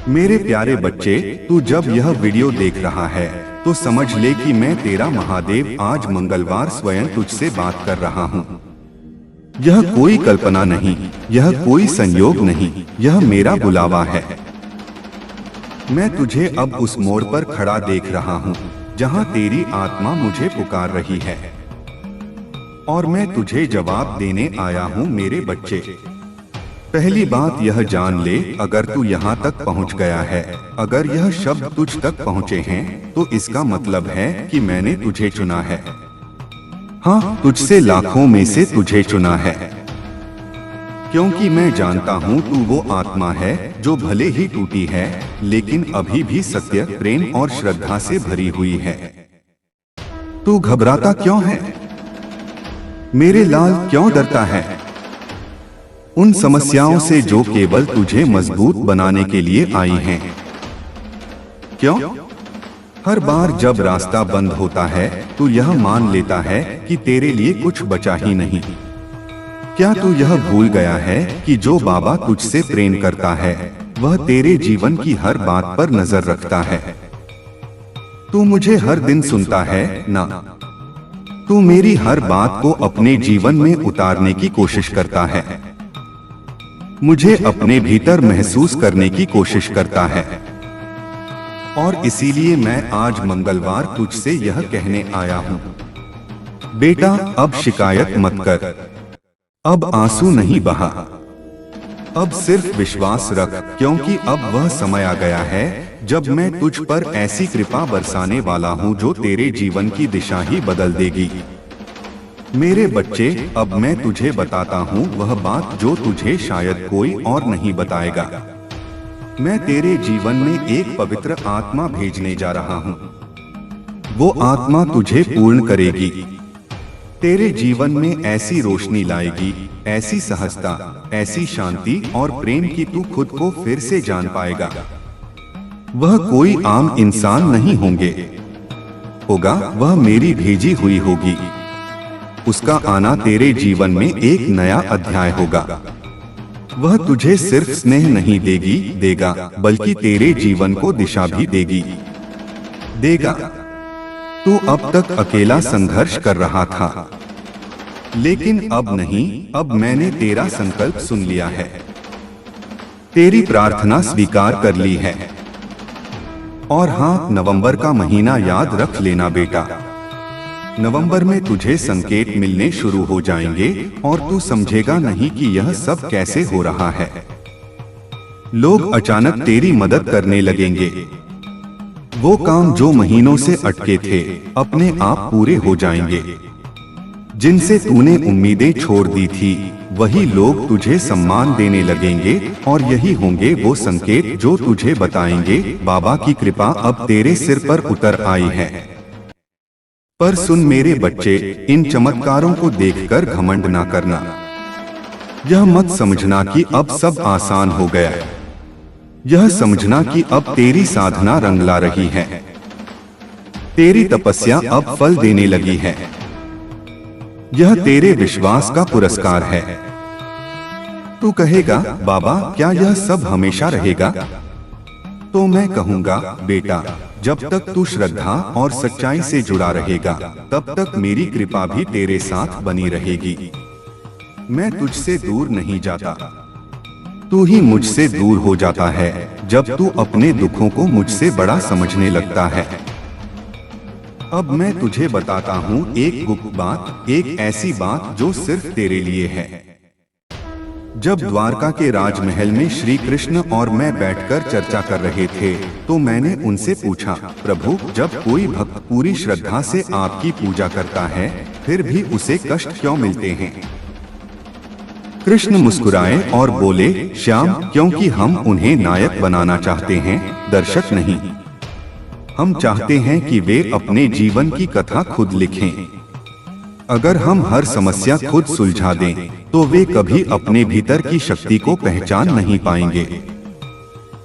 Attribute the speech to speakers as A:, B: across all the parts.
A: मेरे प्यारे बच्चे, तू जब यह वीडियो देख रहा है तो समझ ले कि मैं तेरा महादेव आज मंगलवार स्वयं तुझसे बात कर रहा हूँ। यह कोई कल्पना नहीं, यह कोई संयोग नहीं, यह मेरा बुलावा है। मैं तुझे अब उस मोड़ पर खड़ा देख रहा हूँ जहाँ तेरी आत्मा मुझे पुकार रही है और मैं तुझे जवाब देने आया हूँ मेरे बच्चे। पहली बात यह जान ले, अगर तू यहाँ तक पहुँच गया है, अगर यह शब्द तुझ तक पहुँचे हैं, तो इसका मतलब है कि मैंने तुझे चुना है। हाँ, तुझसे लाखों में से तुझे चुना है, क्योंकि मैं जानता हूँ तू वो आत्मा है जो भले ही टूटी है, लेकिन अभी भी सत्य, प्रेम और श्रद्धा से भरी हुई है। तू घबराता क्यों है मेरे लाल, क्यों डरता है उन समस्याओं से जो केवल तुझे मजबूत बनाने के लिए आई हैं? क्यों हर बार जब रास्ता बंद होता है तो यह मान लेता है कि तेरे लिए कुछ बचा ही नहीं? क्या तू यह भूल गया है कि जो बाबा तुझसे प्रेम करता है वह तेरे जीवन की हर बात पर नजर रखता है? तू मुझे हर दिन सुनता है ना? तू मेरी हर बात को अपने जीवन में उतारने की कोशिश करता है, मुझे अपने भीतर महसूस करने की कोशिश करता है। और इसीलिए मैं आज मंगलवार तुझसे यह कहने आया हूँ, बेटा अब शिकायत मत कर, अब आंसू नहीं बहा, अब सिर्फ विश्वास रख, क्योंकि अब वह समय आ गया है जब मैं तुझ पर ऐसी कृपा बरसाने वाला हूँ जो तेरे जीवन की दिशा ही बदल देगी। मेरे बच्चे, अब मैं तुझे बताता हूँ वह बात जो तुझे शायद कोई और नहीं बताएगा। मैं तेरे जीवन में एक पवित्र आत्मा भेजने जा रहा हूँ। वो आत्मा तुझे पूर्ण करेगी, तेरे जीवन में ऐसी रोशनी लाएगी, ऐसी सहजता, ऐसी शांति और प्रेम कि तू खुद को फिर से जान पाएगा। वह कोई आम इंसान नहीं होगा, वह मेरी भेजी हुई होगी। उसका आना तेरे जीवन में एक नया अध्याय होगा। वह तुझे सिर्फ स्नेह नहीं देगा, बल्कि तेरे जीवन को दिशा भी देगा। तू अब तक अकेला संघर्ष कर रहा था, लेकिन अब नहीं, अब मैंने तेरा संकल्प सुन लिया है, तेरी प्रार्थना स्वीकार कर ली है। और हाँ, नवंबर का महीना याद रख लेना बेटा। नवंबर में तुझे संकेत मिलने शुरू हो जाएंगे और तू समझेगा नहीं कि यह सब कैसे हो रहा है। लोग अचानक तेरी मदद करने लगेंगे। वो काम जो महीनों से अटके थे अपने आप पूरे हो जाएंगे। जिनसे तूने उम्मीदें छोड़ दी थी वही लोग तुझे सम्मान देने लगेंगे और यही होंगे वो संकेत जो तुझे बताएंगे बाबा की कृपा अब तेरे सिर पर उतर आई है। पर सुन मेरे बच्चे, इन चमत्कारों को देखकर घमंड ना करना। यह मत समझना कि अब सब आसान हो गया, यह समझना कि अब तेरी साधना रंग ला रही है, तेरी तपस्या अब फल देने लगी है। यह तेरे विश्वास का पुरस्कार है। तू कहेगा, बाबा क्या यह सब हमेशा रहेगा? तो मैं कहूँगा, बेटा जब तक तू श्रद्धा और सच्चाई से जुड़ा रहेगा तब तक मेरी कृपा भी तेरे साथ बनी रहेगी। मैं तुझसे दूर नहीं जाता, तू ही मुझसे दूर हो जाता है जब तू अपने दुखों को मुझसे बड़ा समझने लगता है। अब मैं तुझे बताता हूँ एक गुप्त बात, एक ऐसी बात जो सिर्फ तेरे लिए है। जब द्वारका के राजमहल में श्री कृष्ण और मैं बैठकर चर्चा कर रहे थे तो मैंने उनसे पूछा, प्रभु जब कोई भक्त पूरी श्रद्धा से आपकी पूजा करता है फिर भी उसे कष्ट क्यों मिलते हैं? कृष्ण मुस्कुराए और बोले, श्याम क्योंकि हम उन्हें नायक बनाना चाहते हैं, दर्शक नहीं। हम चाहते हैं कि वे अपने जीवन की कथा खुद लिखें। अगर हम हर समस्या खुद सुलझा दें तो वे कभी अपने भीतर की शक्ति को पहचान नहीं पाएंगे।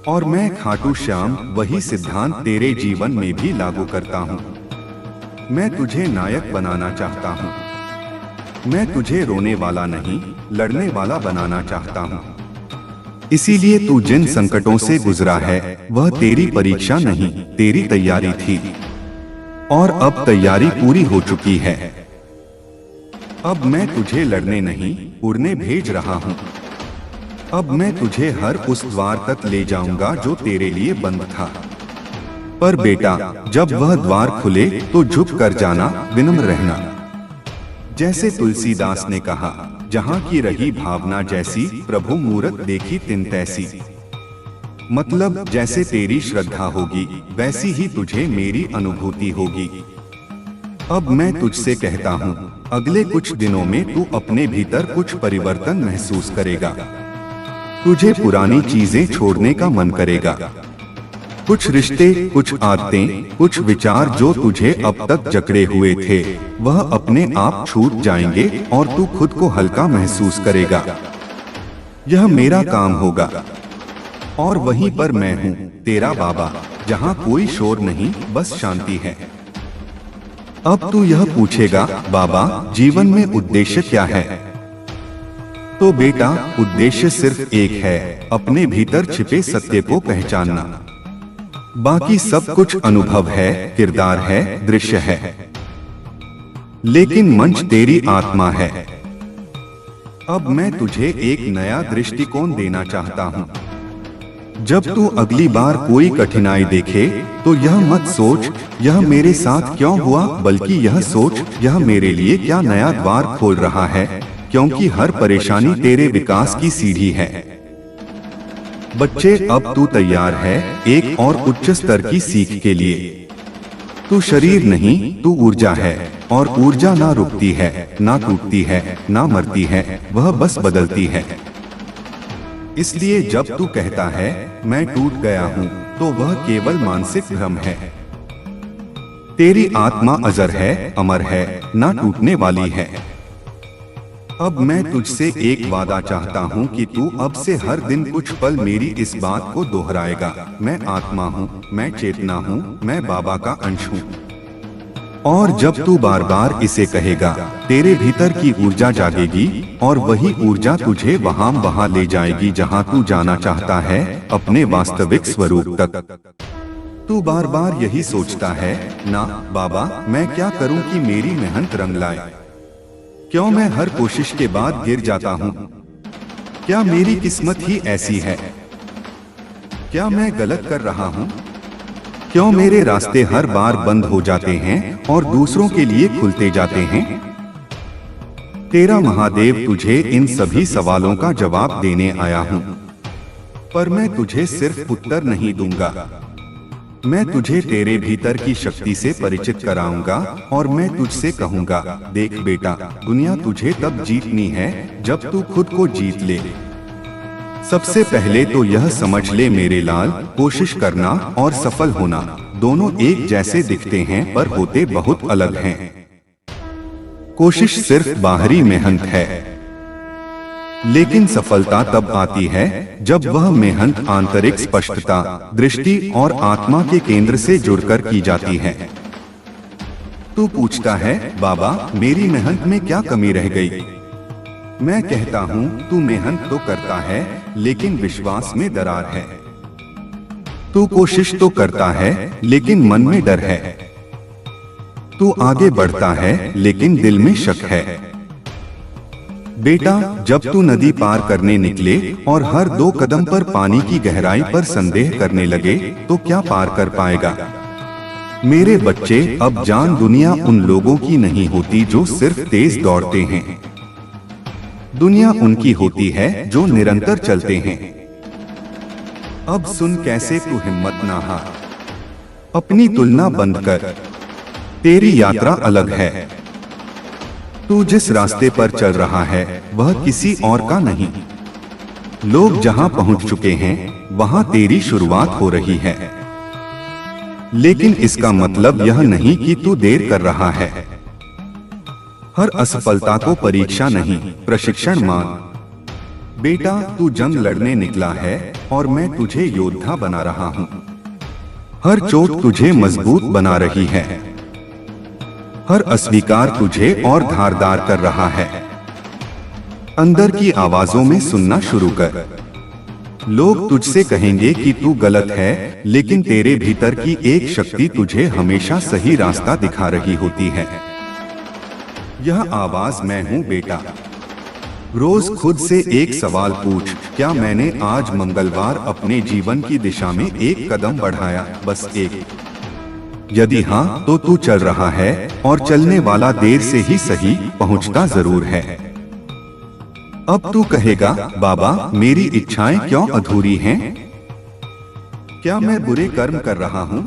A: और मैं खाटू श्याम वही सिद्धांत तेरे जीवन में भी लागू करता हूँ। मैं तुझे नायक बनाना चाहता हूँ। मैं तुझे रोने वाला नहीं, लड़ने वाला बनाना चाहता हूँ। इसीलिए तू जिन संकटों से गुजरा है वह तेरी परीक्षा नहीं, तेरी तैयारी थी। और अब तैयारी पूरी हो चुकी है। अब मैं तुझे लड़ने नहीं, उड़ने भेज रहा हूँ। अब मैं तुझे हर उस द्वार तक ले जाऊंगा जो तेरे लिए बंद था। पर बेटा, जब वह द्वार खुले तो झुक कर जाना, विनम्र रहना। जैसे तुलसीदास ने कहा, जहाँ की रही भावना जैसी, प्रभु मूरत देखी तिन तैसी। मतलब जैसे तेरी श्रद्धा होगी वैसी ही तुझे मेरी अनुभूति होगी। अब मैं तुझसे कहता हूँ, अगले कुछ दिनों में तू अपने भीतर कुछ परिवर्तन महसूस करेगा। तुझे पुरानी चीजें छोड़ने का मन करेगा। कुछ रिश्ते, कुछ आदतें, कुछ विचार जो तुझे अब तक जकड़े हुए थे वह अपने आप छूट जाएंगे और तू खुद को हल्का महसूस करेगा। यह मेरा काम होगा और वहीं पर मैं हूँ, तेरा बाबा, जहाँ कोई शोर नहीं, बस शांति है। अब तू यह पूछेगा, बाबा जीवन में उद्देश्य क्या है? तो बेटा, उद्देश्य सिर्फ एक है, अपने भीतर छिपे सत्य को पहचानना। बाकी सब कुछ अनुभव है, किरदार है, दृश्य है। लेकिन मंच तेरी आत्मा है। अब मैं तुझे एक नया दृष्टिकोण देना चाहता हूँ। जब तू अगली बार कोई कठिनाई देखे तो यह मत सोच यह मेरे साथ क्यों हुआ, बल्कि यह सोच यह मेरे लिए क्या नया द्वार खोल रहा है, क्योंकि हर परेशानी तेरे विकास की सीढ़ी है। बच्चे, अब तू तैयार है एक और उच्च स्तर की सीख के लिए। तू शरीर नहीं, तू ऊर्जा है, और ऊर्जा ना रुकती है, ना टूटती है, ना मरती है, वह बस बदलती है। इसलिए जब तू कहता है मैं टूट गया हूँ, तो वह केवल मानसिक भ्रम है। तेरी आत्मा अजर है, अमर है, ना टूटने वाली है। अब मैं तुझसे एक वादा चाहता हूँ कि तू अब से हर दिन कुछ पल मेरी इस बात को दोहराएगा, मैं आत्मा हूँ, मैं चेतना हूँ, मैं बाबा का अंश हूँ। और जब तू बार बार इसे कहेगा, तेरे भीतर की ऊर्जा जागेगी और वही ऊर्जा तुझे वहाँ ले जाएगी जहाँ तू जाना चाहता है, अपने वास्तविक स्वरूप तक। तू बार बार यही सोचता है ना, बाबा मैं क्या करूँ कि मेरी मेहनत रंग लाए? क्यों मैं हर कोशिश के बाद गिर जाता हूँ? क्या मेरी किस्मत ही ऐसी है? क्या मैं गलत कर रहा हूँ? क्यों मेरे रास्ते हर बार बंद हो जाते हैं और दूसरों के लिए खुलते जाते हैं? तेरा महादेव तुझे इन सभी सवालों का जवाब देने आया हूँ। पर मैं तुझे सिर्फ उत्तर नहीं दूंगा, मैं तुझे तेरे भीतर की शक्ति से परिचित कराऊंगा और मैं तुझसे कहूंगा, देख बेटा, दुनिया तुझे तब जीतनी है जब तू खुद को जीत ले। सबसे पहले तो यह समझ ले मेरे लाल, कोशिश करना और सफल होना दोनों एक जैसे दिखते हैं पर होते बहुत अलग हैं। कोशिश सिर्फ बाहरी मेहनत है, लेकिन सफलता तब आती है जब वह मेहनत आंतरिक स्पष्टता, दृष्टि और आत्मा के केंद्र से जुड़कर की जाती है। तू पूछता है, बाबा मेरी मेहनत में क्या कमी रह गई? मैं कहता हूँ, तू मेहनत तो करता है लेकिन विश्वास में दरार है। तू कोशिश तो करता है लेकिन मन में डर है। तू आगे बढ़ता है लेकिन दिल में शक है। बेटा, जब तू नदी पार करने निकले और हर 2 कदम पर पानी की गहराई पर संदेह करने लगे तो क्या पार कर पाएगा? मेरे बच्चे, अब जान, दुनिया उन लोगों की नहीं होती जो सिर्फ तेज दौड़ते हैं। दुनिया उनकी होती है जो निरंतर चलते हैं। अब सुन कैसे तू हिम्मत ना हार, अपनी तुलना बंद कर, तेरी यात्रा अलग है। तू जिस रास्ते पर चल रहा है वह किसी और का नहीं। लोग जहां पहुंच चुके हैं वहां तेरी शुरुआत हो रही है। लेकिन इसका मतलब यह नहीं कि तू देर कर रहा है। हर असफलता को परीक्षा नहीं, प्रशिक्षण मान। बेटा, तू जंग लड़ने निकला है और मैं तुझे योद्धा बना रहा हूँ। हर चोट तुझे मजबूत बना रही है, हर अस्वीकार तुझे और धारदार कर रहा है। अंदर की आवाजों में सुनना शुरू कर। लोग तुझसे कहेंगे कि तू गलत है, लेकिन तेरे भीतर की एक शक्ति तुझे हमेशा सही रास्ता दिखा रही होती है। यह आवाज मैं हूँ बेटा। रोज खुद से एक सवाल पूछ, क्या मैंने आज मंगलवार अपने जीवन की दिशा में एक कदम बढ़ाया? बस एक। यदि हाँ, तो तू चल रहा है, और चलने वाला देर से ही सही पहुंचता जरूर है। अब तू कहेगा, बाबा मेरी इच्छाएं क्यों अधूरी हैं? क्या मैं बुरे कर्म कर रहा हूँ?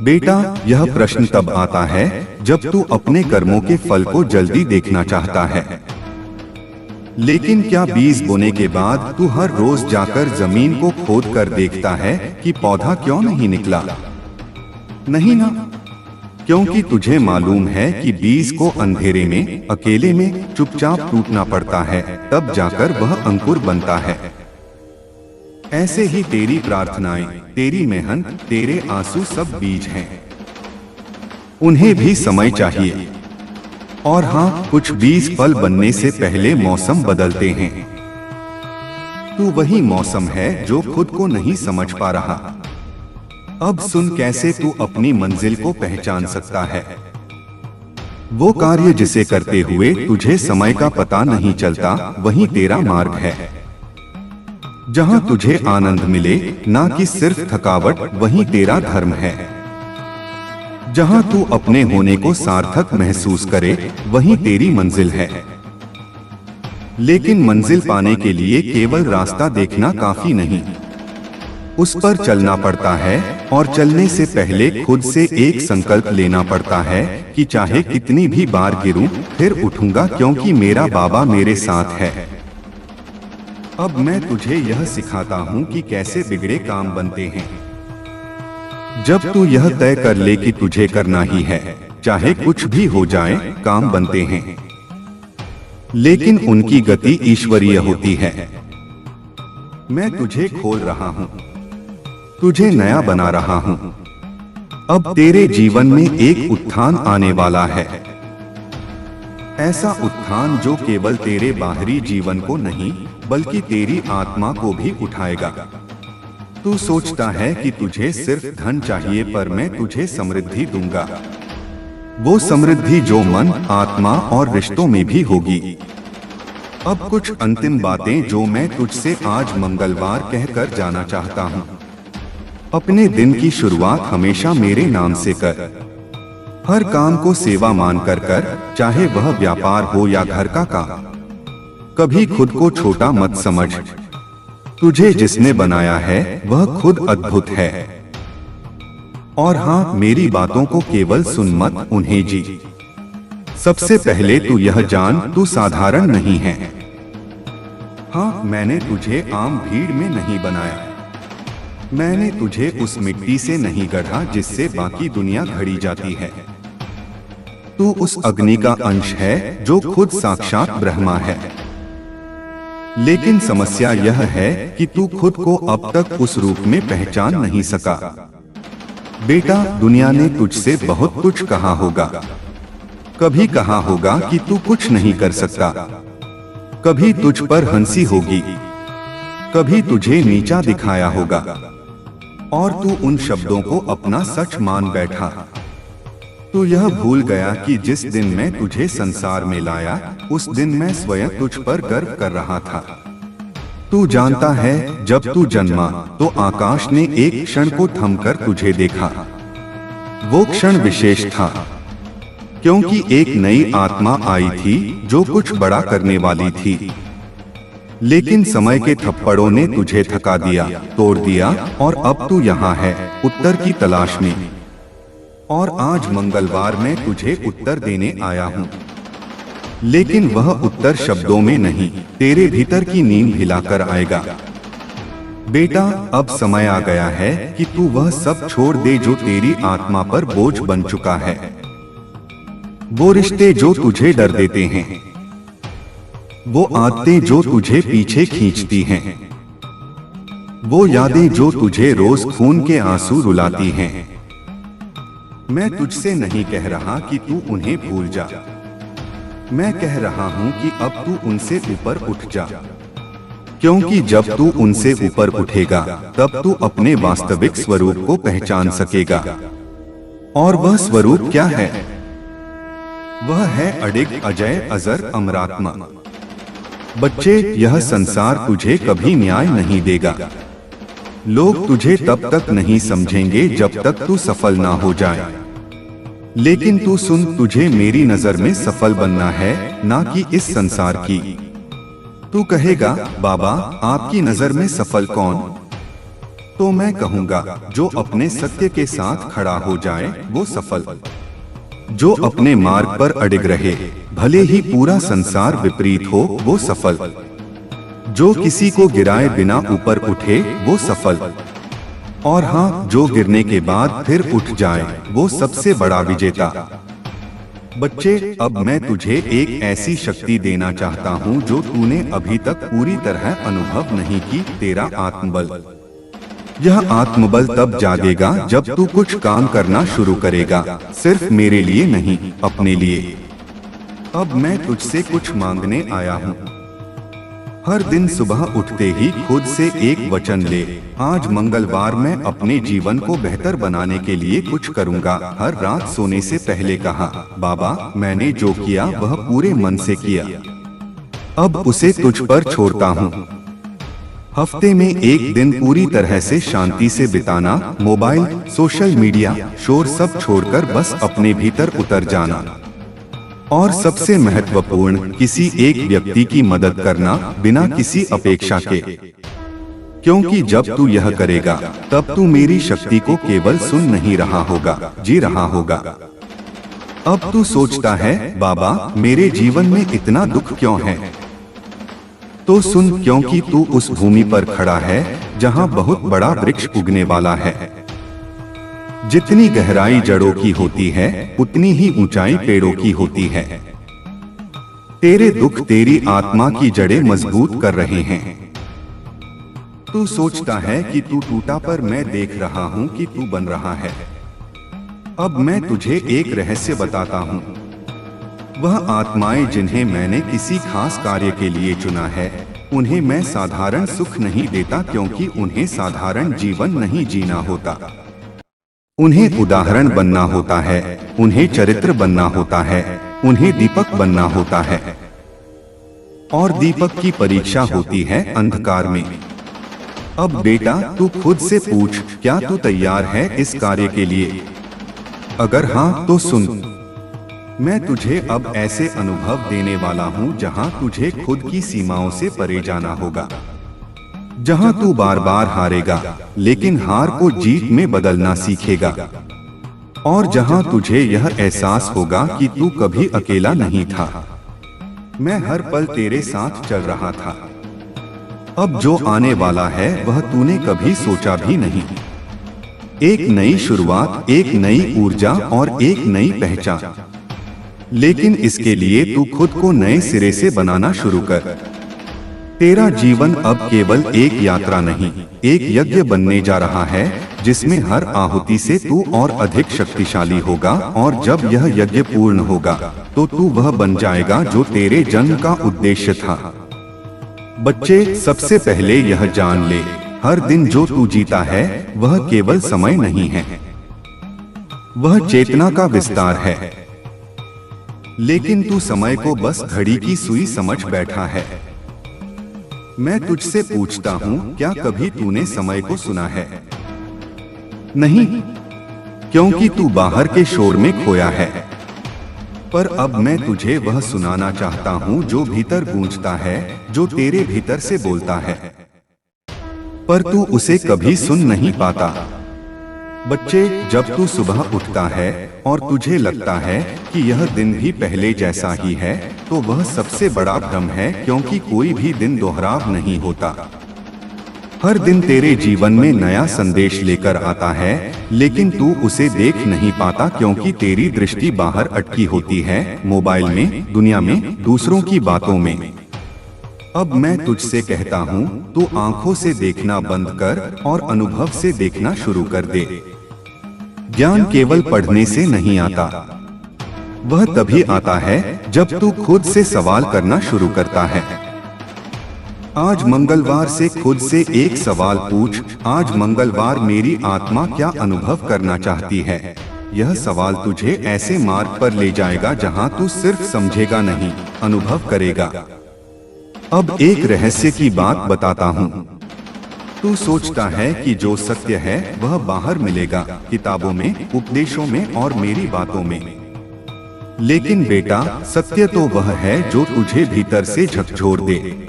A: बेटा, यह प्रश्न तब आता है जब तू अपने कर्मों के फल को जल्दी देखना चाहता है। लेकिन क्या बीज बोने के बाद तू हर रोज जाकर जमीन को खोद कर देखता है कि पौधा क्यों नहीं निकला? नहीं ना, क्योंकि तुझे मालूम है कि बीज को अंधेरे में, अकेले में चुपचाप टूटना पड़ता है, तब जाकर वह अंकुर बनता है। ऐसे ही तेरी प्रार्थनाएं, तेरी मेहनत, तेरे आंसू सब बीज हैं। उन्हें भी समय चाहिए। और हाँ, कुछ बीज फल बनने से पहले मौसम बदलते हैं। तू वही मौसम है जो खुद को नहीं समझ पा रहा। अब सुन कैसे तू अपनी मंजिल को पहचान सकता है। वो कार्य जिसे करते हुए तुझे समय का पता नहीं चलता, वही तेरा मार्ग है। जहां तुझे आनंद मिले, ना कि सिर्फ थकावट, वही तेरा धर्म है। जहां तू अपने होने को सार्थक महसूस करे, वही तेरी मंजिल है। लेकिन मंजिल पाने के लिए केवल रास्ता देखना काफी नहीं, उस पर चलना पड़ता है। और चलने से पहले खुद से एक संकल्प लेना पड़ता है कि चाहे कितनी भी बार गिरूं, फिर उठूंगा, क्योंकि मेरा बाबा मेरे साथ है। अब मैं तुझे यह सिखाता हूँ कि कैसे बिगड़े काम बनते हैं। जब तू यह तय कर ले कि तुझे करना ही है, चाहे कुछ भी हो जाए, काम बनते हैं। लेकिन उनकी गति ईश्वरीय होती है। मैं तुझे खोल रहा हूँ, तुझे नया बना रहा हूँ। अब तेरे जीवन में एक उत्थान आने वाला है। ऐसा उत्थान जो केवल तेरे बाहरी जीवन को नहीं, बल्कि तेरी आत्मा को भी उठाएगा। तू सोचता है कि तुझे सिर्फ धन चाहिए, पर मैं तुझे समृद्धि दूंगा। वो समृद्धि जो मन, आत्मा और रिश्तों में भी होगी। अब कुछ अंतिम बातें जो मैं तुझसे आज मंगलवार कहकर जाना चाहता हूँ। अपने दिन की शुरुआत हमेशा मेरे नाम से कर। हर काम को सेवा मान कर कर, चाहे वह व्यापार हो या घर का काम। कभी खुद को छोटा मत समझ। तुझे जिसने बनाया है वह खुद अद्भुत है। और हाँ, मेरी बातों को केवल सुन मत, उन्हें जी। सबसे पहले तू यह जान, तू साधारण नहीं है। हाँ, मैंने तुझे आम भीड़ में नहीं बनाया। मैंने तुझे उस मिट्टी से नहीं गढ़ा जिससे बाकी दुनिया घड़ी जाती है। तू उस अग्नि का अंश है जो खुद साक्षात ब्रह्मा है। लेकिन समस्या यह है कि तू खुद को अब तक उस रूप में पहचान नहीं सका। बेटा, दुनिया ने तुझसे बहुत कुछ कहा होगा। कभी कहा होगा कि तू कुछ नहीं कर सकता, कभी तुझ पर हंसी होगी, कभी तुझे नीचा दिखाया होगा, और तू उन शब्दों को अपना सच मान बैठा। तू यह भूल गया कि जिस दिन मैं तुझे संसार में लाया, उस दिन मैं स्वयं तुझ पर गर्व कर रहा था। तू जानता है, जब तू जन्मा तो आकाश ने एक क्षण को थमकर तुझे देखा। वो क्षण विशेष था, क्योंकि एक नई आत्मा आई थी जो कुछ बड़ा करने वाली थी। लेकिन समय के थप्पड़ों ने तुझे थका दिया, तोड़ दिया, और अब तू यहाँ है, उत्तर की तलाश में। और आज मंगलवार मैं तुझे उत्तर देने आया हूँ। लेकिन वह उत्तर शब्दों में नहीं, तेरे भीतर की नींद हिलाकर आएगा। बेटा, अब समय आ गया है कि तू वह सब छोड़ दे जो तेरी आत्मा पर बोझ बन चुका है। वो रिश्ते जो तुझे डर देते हैं, वो आदतें जो तुझे पीछे खींचती हैं, वो यादें जो तुझे रोज खून के आंसू रुलाती हैं। मैं तुझसे नहीं कह रहा कि तू उन्हें भूल जा। मैं कह रहा हूं कि अब तू उनसे ऊपर उठ जा। क्योंकि जब तू उनसे ऊपर उठेगा तब तू अपने वास्तविक स्वरूप को पहचान सकेगा। और वह स्वरूप क्या है? वह है अडिग, अजय, अजर, अमरात्मा। बच्चे, यह संसार तुझे कभी न्याय नहीं देगा। लोग तुझे तब तक नहीं समझेंगे जब तक तू सफल ना हो जाए। लेकिन तू सुन, तुझे मेरी नजर में सफल बनना है, ना कि इस संसार की। तू कहेगा, बाबा आपकी नजर में सफल कौन? तो मैं कहूंगा, जो अपने सत्य के साथ खड़ा हो जाए वो सफल। जो अपने मार्ग पर अडिग रहे, भले ही पूरा संसार विपरीत हो, वो सफल। जो किसी को गिराए बिना ऊपर उठे, वो सफल। और हाँ, जो गिरने के बाद फिर उठ जाए, वो सबसे बड़ा विजेता। बच्चे, अब मैं तुझे एक ऐसी शक्ति देना चाहता हूँ जो तूने अभी तक पूरी तरह अनुभव नहीं की, तेरा आत्मबल। यह आत्मबल तब जागेगा जब तू कुछ काम करना शुरू करेगा, सिर्फ मेरे लिए नहीं, अपने लिए। अब मैं तुझसे कुछ मांगने आया हूँ। हर दिन सुबह उठते ही खुद से एक वचन ले, आज मंगलवार मैं अपने जीवन को बेहतर बनाने के लिए कुछ करूँगा। हर रात सोने से पहले कहा, बाबा मैंने जो किया वह पूरे मन से किया, अब उसे तुझ पर छोड़ता हूँ। हफ्ते में एक दिन पूरी तरह से शांति से बिताना, मोबाइल, सोशल मीडिया, शोर सब छोड़कर बस अपने भीतर उतर जाना। और सबसे महत्वपूर्ण, किसी एक व्यक्ति की मदद करना बिना किसी अपेक्षा के। क्योंकि जब तू यह करेगा तब तू मेरी शक्ति को केवल सुन नहीं रहा होगा, जी रहा होगा। अब तू सोचता है, बाबा मेरे जीवन में इतना दुख क्यों है? तो सुन, क्योंकि तू उस भूमि पर खड़ा है जहां बहुत बड़ा वृक्ष उगने वाला है। जितनी गहराई जड़ों की होती है, उतनी ही ऊंचाई पेड़ों की होती है। तेरे दुख तेरी आत्मा की जड़ें मजबूत कर रहे हैं। तू सोचता है कि तू टूटा, पर मैं देख रहा हूं कि तू बन रहा है। अब मैं तुझे एक रहस्य बताता हूं। वह आत्माएं जिन्हें मैंने किसी खास कार्य के लिए चुना है, उन्हें मैं साधारण सुख नहीं देता, क्योंकि उन्हें साधारण जीवन नहीं जीना होता। उन्हें उदाहरण बनना होता है, उन्हें चरित्र बनना होता है, उन्हें दीपक बनना होता है। और दीपक की परीक्षा होती है अंधकार में। अब बेटा, तू खुद से पूछ, क्या तू तैयार है इस कार्य के लिए? अगर हाँ तो सुन, मैं तुझे अब ऐसे अनुभव देने वाला हूँ जहाँ तुझे खुद की सीमाओं से परे जाना होगा, जहां तू बार बार हारेगा लेकिन हार को जीत में बदलना सीखेगा, और जहां तुझे यह एहसास होगा कि तू कभी अकेला नहीं था, मैं हर पल तेरे साथ चल रहा था। अब जो आने वाला है वह तूने कभी सोचा भी नहीं। एक नई शुरुआत, एक नई ऊर्जा और एक नई पहचान। लेकिन इसके लिए तू खुद को नए सिरे से बनाना शुरू कर। तेरा जीवन अब केवल एक यात्रा नहीं, एक यज्ञ बनने जा रहा है, जिसमें हर आहुति से तू और अधिक शक्तिशाली होगा। और जब यह यज्ञ पूर्ण होगा तो तू वह बन जाएगा जो तेरे जन्म का उद्देश्य था। बच्चे, सबसे पहले यह जान ले, हर दिन जो तू जीता है वह केवल समय नहीं है, वह चेतना का विस्तार है। लेकिन तू समय को बस घड़ी की सुई समझ बैठा है। मैं तुझसे पूछता हूँ, क्या कभी तूने समय को सुना है? नहीं, क्योंकि तू बाहर के शोर में खोया है। पर अब मैं तुझे वह सुनाना चाहता हूँ जो भीतर गूंजता है, जो तेरे भीतर से बोलता है, पर तू उसे कभी सुन नहीं पाता। बच्चे, जब तू सुबह उठता है और तुझे लगता है कि यह दिन भी पहले जैसा ही है, तो वह सबसे बड़ा भ्रम है, क्योंकि कोई भी दिन दोहराव नहीं होता। हर दिन तेरे जीवन में नया संदेश लेकर आता है, लेकिन तू उसे देख नहीं पाता, क्योंकि तेरी दृष्टि बाहर अटकी होती है, मोबाइल में, दुनिया में, दूसरों की बातों में। अब मैं तुझसे कहता हूँ, तू आंखों से देखना बंद कर और अनुभव से देखना शुरू कर दे। ज्ञान केवल पढ़ने से नहीं आता, वह तभी आता है जब तू खुद से सवाल करना शुरू करता है। आज मंगलवार से खुद से एक सवाल पूछ, आज मंगलवार मेरी आत्मा क्या अनुभव करना चाहती है। यह सवाल तुझे ऐसे मार्ग पर ले जाएगा जहां तू सिर्फ समझेगा नहीं, अनुभव करेगा। अब एक रहस्य की बात बताता हूँ। तू सोचता है कि जो सत्य है वह बाहर मिलेगा, किताबों में, उपदेशों में और मेरी बातों में। लेकिन बेटा, सत्य तो वह है जो तुझे भीतर से झकझोर दे,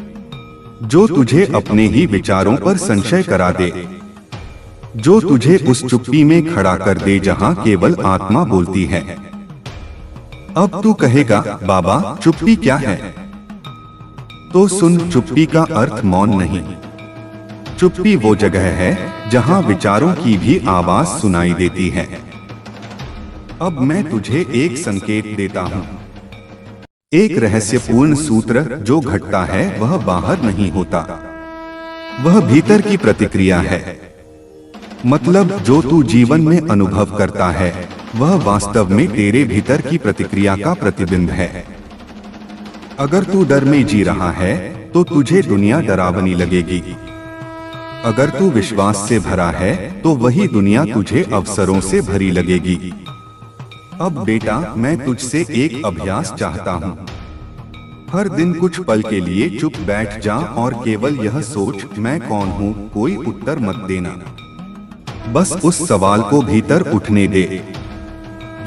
A: जो तुझे अपने ही विचारों पर संशय करा दे, जो तुझे उस चुप्पी में खड़ा कर दे जहां केवल आत्मा बोलती है। अब तू कहेगा, बाबा चुप्पी क्या है? तो सुन, चुप्पी का अर्थ मौन नहीं। चुप्पी वो जगह है जहां विचारों की भी आवाज सुनाई देती है। अब मैं तुझे एक संकेत देता हूं। एक रहस्यपूर्ण सूत्र जो घटता है वह बाहर नहीं होता, वह भीतर की प्रतिक्रिया है। मतलब जो तू जीवन में अनुभव करता है वह वास्तव में तेरे भीतर की प्रतिक्रिया का प्रतिबिंब है। अगर तू डर में जी रहा है तो तुझे दुनिया डरावनी लगेगी। अगर तू विश्वास से भरा है तो वही दुनिया तुझे अवसरों से भरी लगेगी। अब बेटा, मैं तुझसे एक अभ्यास चाहता हूँ। हर दिन कुछ पल के लिए चुप बैठ जा और केवल यह सोच, मैं कौन हूँ। कोई उत्तर मत देना, बस उस सवाल को भीतर उठने दे।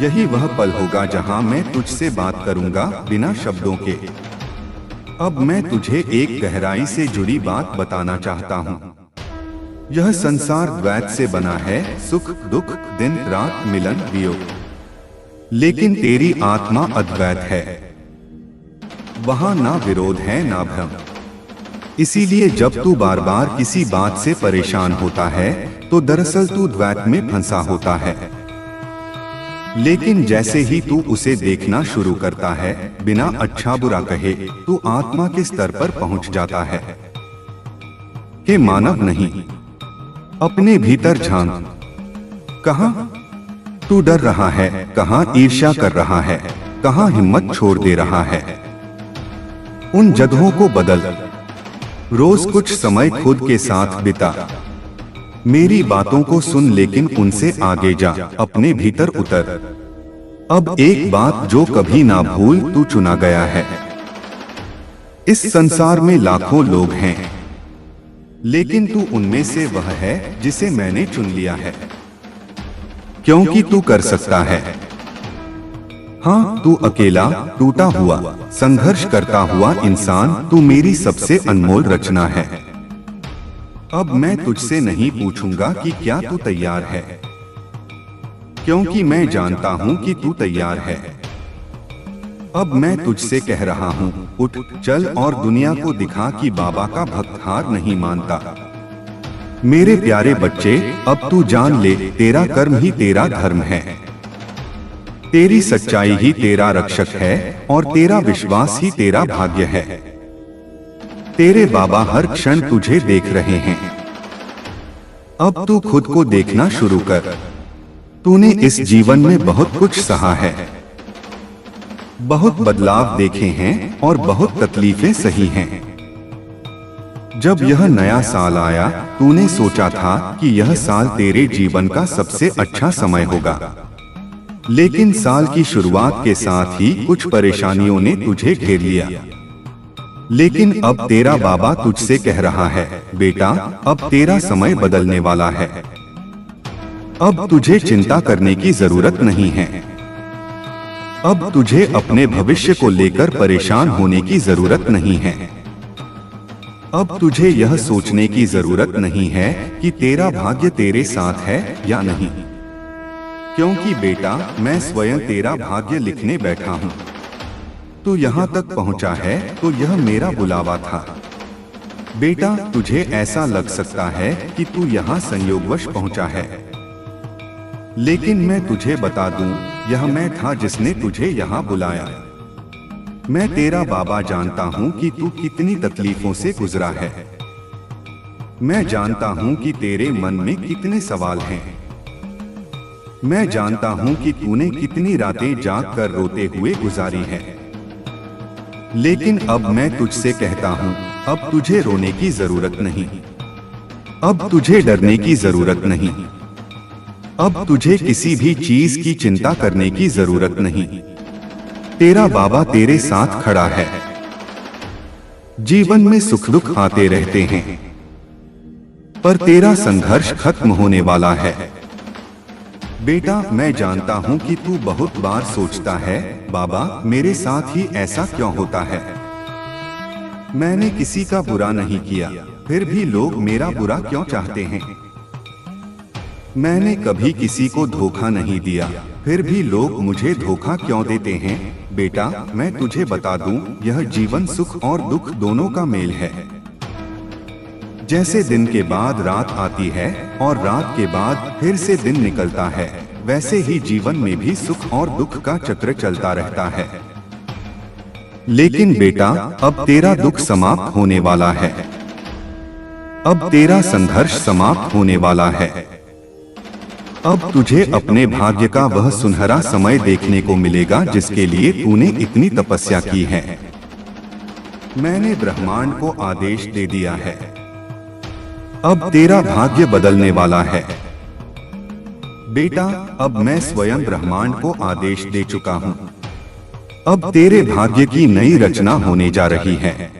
A: यही वह पल होगा जहां मैं तुझसे बात करूंगा बिना शब्दों के। अब मैं तुझे एक गहराई से जुड़ी बात बताना चाहता हूं। यह संसार द्वैत से बना है, सुख दुख, दिन रात, मिलन वियोग। लेकिन तेरी आत्मा अद्वैत है, वहां ना विरोध है ना भ्रम। इसीलिए जब तू बार बार किसी बात से परेशान होता है तो दरअसल तू द्वैत में फंसा होता है। लेकिन जैसे ही तू उसे देखना शुरू करता है, बिना अच्छा बुरा कहे, तू आत्मा के स्तर पर पहुंच जाता है। कि मानव नहीं, अपने भीतर झांक। कहां तू डर रहा है, कहां ईर्ष्या कर रहा है, कहां हिम्मत छोड़ दे रहा है। उन जगहों को बदल। रोज कुछ समय खुद के साथ बिता। मेरी बातों को सुन लेकिन उनसे आगे जा, अपने भीतर उतर। अब एक बात जो कभी ना भूल, तू चुना गया है। इस संसार में लाखों लोग हैं, लेकिन तू उनमें से वह है जिसे मैंने चुन लिया है। क्योंकि तू कर सकता है। हाँ, तू अकेला, टूटा हुआ, संघर्ष करता हुआ इंसान, तू मेरी सबसे अनमोल रचना है। अब मैं तुझसे नहीं पूछूंगा कि क्या तू तैयार है, क्योंकि मैं जानता हूं कि तू तैयार है। अब मैं तुझसे कह रहा हूं, उठ, चल और दुनिया को दिखा कि बाबा का भक्त हार नहीं मानता। मेरे प्यारे बच्चे, अब तू जान ले, तेरा कर्म ही तेरा धर्म है, तेरी सच्चाई ही तेरा रक्षक है और तेरा विश्वास ही तेरा भाग्य है। तेरे बाबा हर क्षण तुझे देख रहे हैं। अब तू खुद को देखना शुरू कर। तूने इस जीवन में बहुत कुछ सहा है, बहुत बदलाव देखे हैं और बहुत तकलीफें सही हैं। जब यह नया साल आया, तूने सोचा था कि यह साल तेरे जीवन का सबसे अच्छा समय होगा। लेकिन साल की शुरुआत के साथ ही कुछ परेशानियों ने तुझे घेर लिया। लेकिन अब तेरा बाबा तुझसे कह रहा है, बेटा, अब तेरा समय बदलने वाला है। अब तुझे चिंता करने की जरूरत नहीं है। अब तुझे अपने भविष्य को लेकर परेशान होने की जरूरत नहीं है। अब तुझे यह सोचने की जरूरत नहीं है कि तेरा भाग्य तेरे साथ है या नहीं, क्योंकि बेटा, मैं स्वयं तेरा भाग्य लिखने बैठा हूँ। तू यहाँ तक पहुँचा है तो यह मेरा बुलावा था। बेटा, तुझे ऐसा लग सकता है कि तू यहाँ संयोगवश पहुँचा है, लेकिन मैं तुझे बता दूं, यह मैं था जिसने तुझे यहाँ बुलाया। मैं तेरा बाबा जानता हूँ कि तू कितनी तकलीफों से गुजरा है। मैं जानता हूँ कि तेरे मन में कितने सवाल हैं। मैं जानता हूँ कि तूने कितनी रातें जाग कर रोते हुए गुजारी है। लेकिन अब मैं तुझसे कहता हूँ, अब तुझे रोने की जरूरत नहीं, अब तुझे डरने की जरूरत नहीं, अब तुझे किसी भी चीज की चिंता करने की जरूरत नहीं। तेरा बाबा तेरे साथ खड़ा है। जीवन में सुख दुख आते रहते हैं, पर तेरा संघर्ष खत्म होने वाला है। बेटा, मैं जानता हूँ कि तू बहुत बार सोचता है, बाबा मेरे साथ ही ऐसा क्यों होता है। मैंने किसी का बुरा नहीं किया, फिर भी लोग मेरा बुरा क्यों चाहते हैं। मैंने कभी किसी को धोखा नहीं दिया, फिर भी लोग मुझे धोखा क्यों देते हैं। बेटा, मैं तुझे बता दूं, यह जीवन सुख और दुख दोनों का मेल है। जैसे दिन के बाद रात आती है और रात के बाद फिर से दिन निकलता है, वैसे ही जीवन में भी सुख और दुख का चक्र चलता रहता है। लेकिन बेटा, अब तेरा दुख समाप्त होने वाला है, अब तेरा संघर्ष समाप्त होने वाला है। अब तुझे अपने भाग्य का वह सुनहरा समय देखने को मिलेगा जिसके लिए तूने इतनी तपस्या की है। मैंने ब्रह्मांड को आदेश दे दिया है, अब तेरा भाग्य बदलने वाला है। बेटा, अब मैं स्वयं ब्रह्मांड को आदेश दे चुका हूँ, अब तेरे भाग्य की नई रचना होने जा रही है।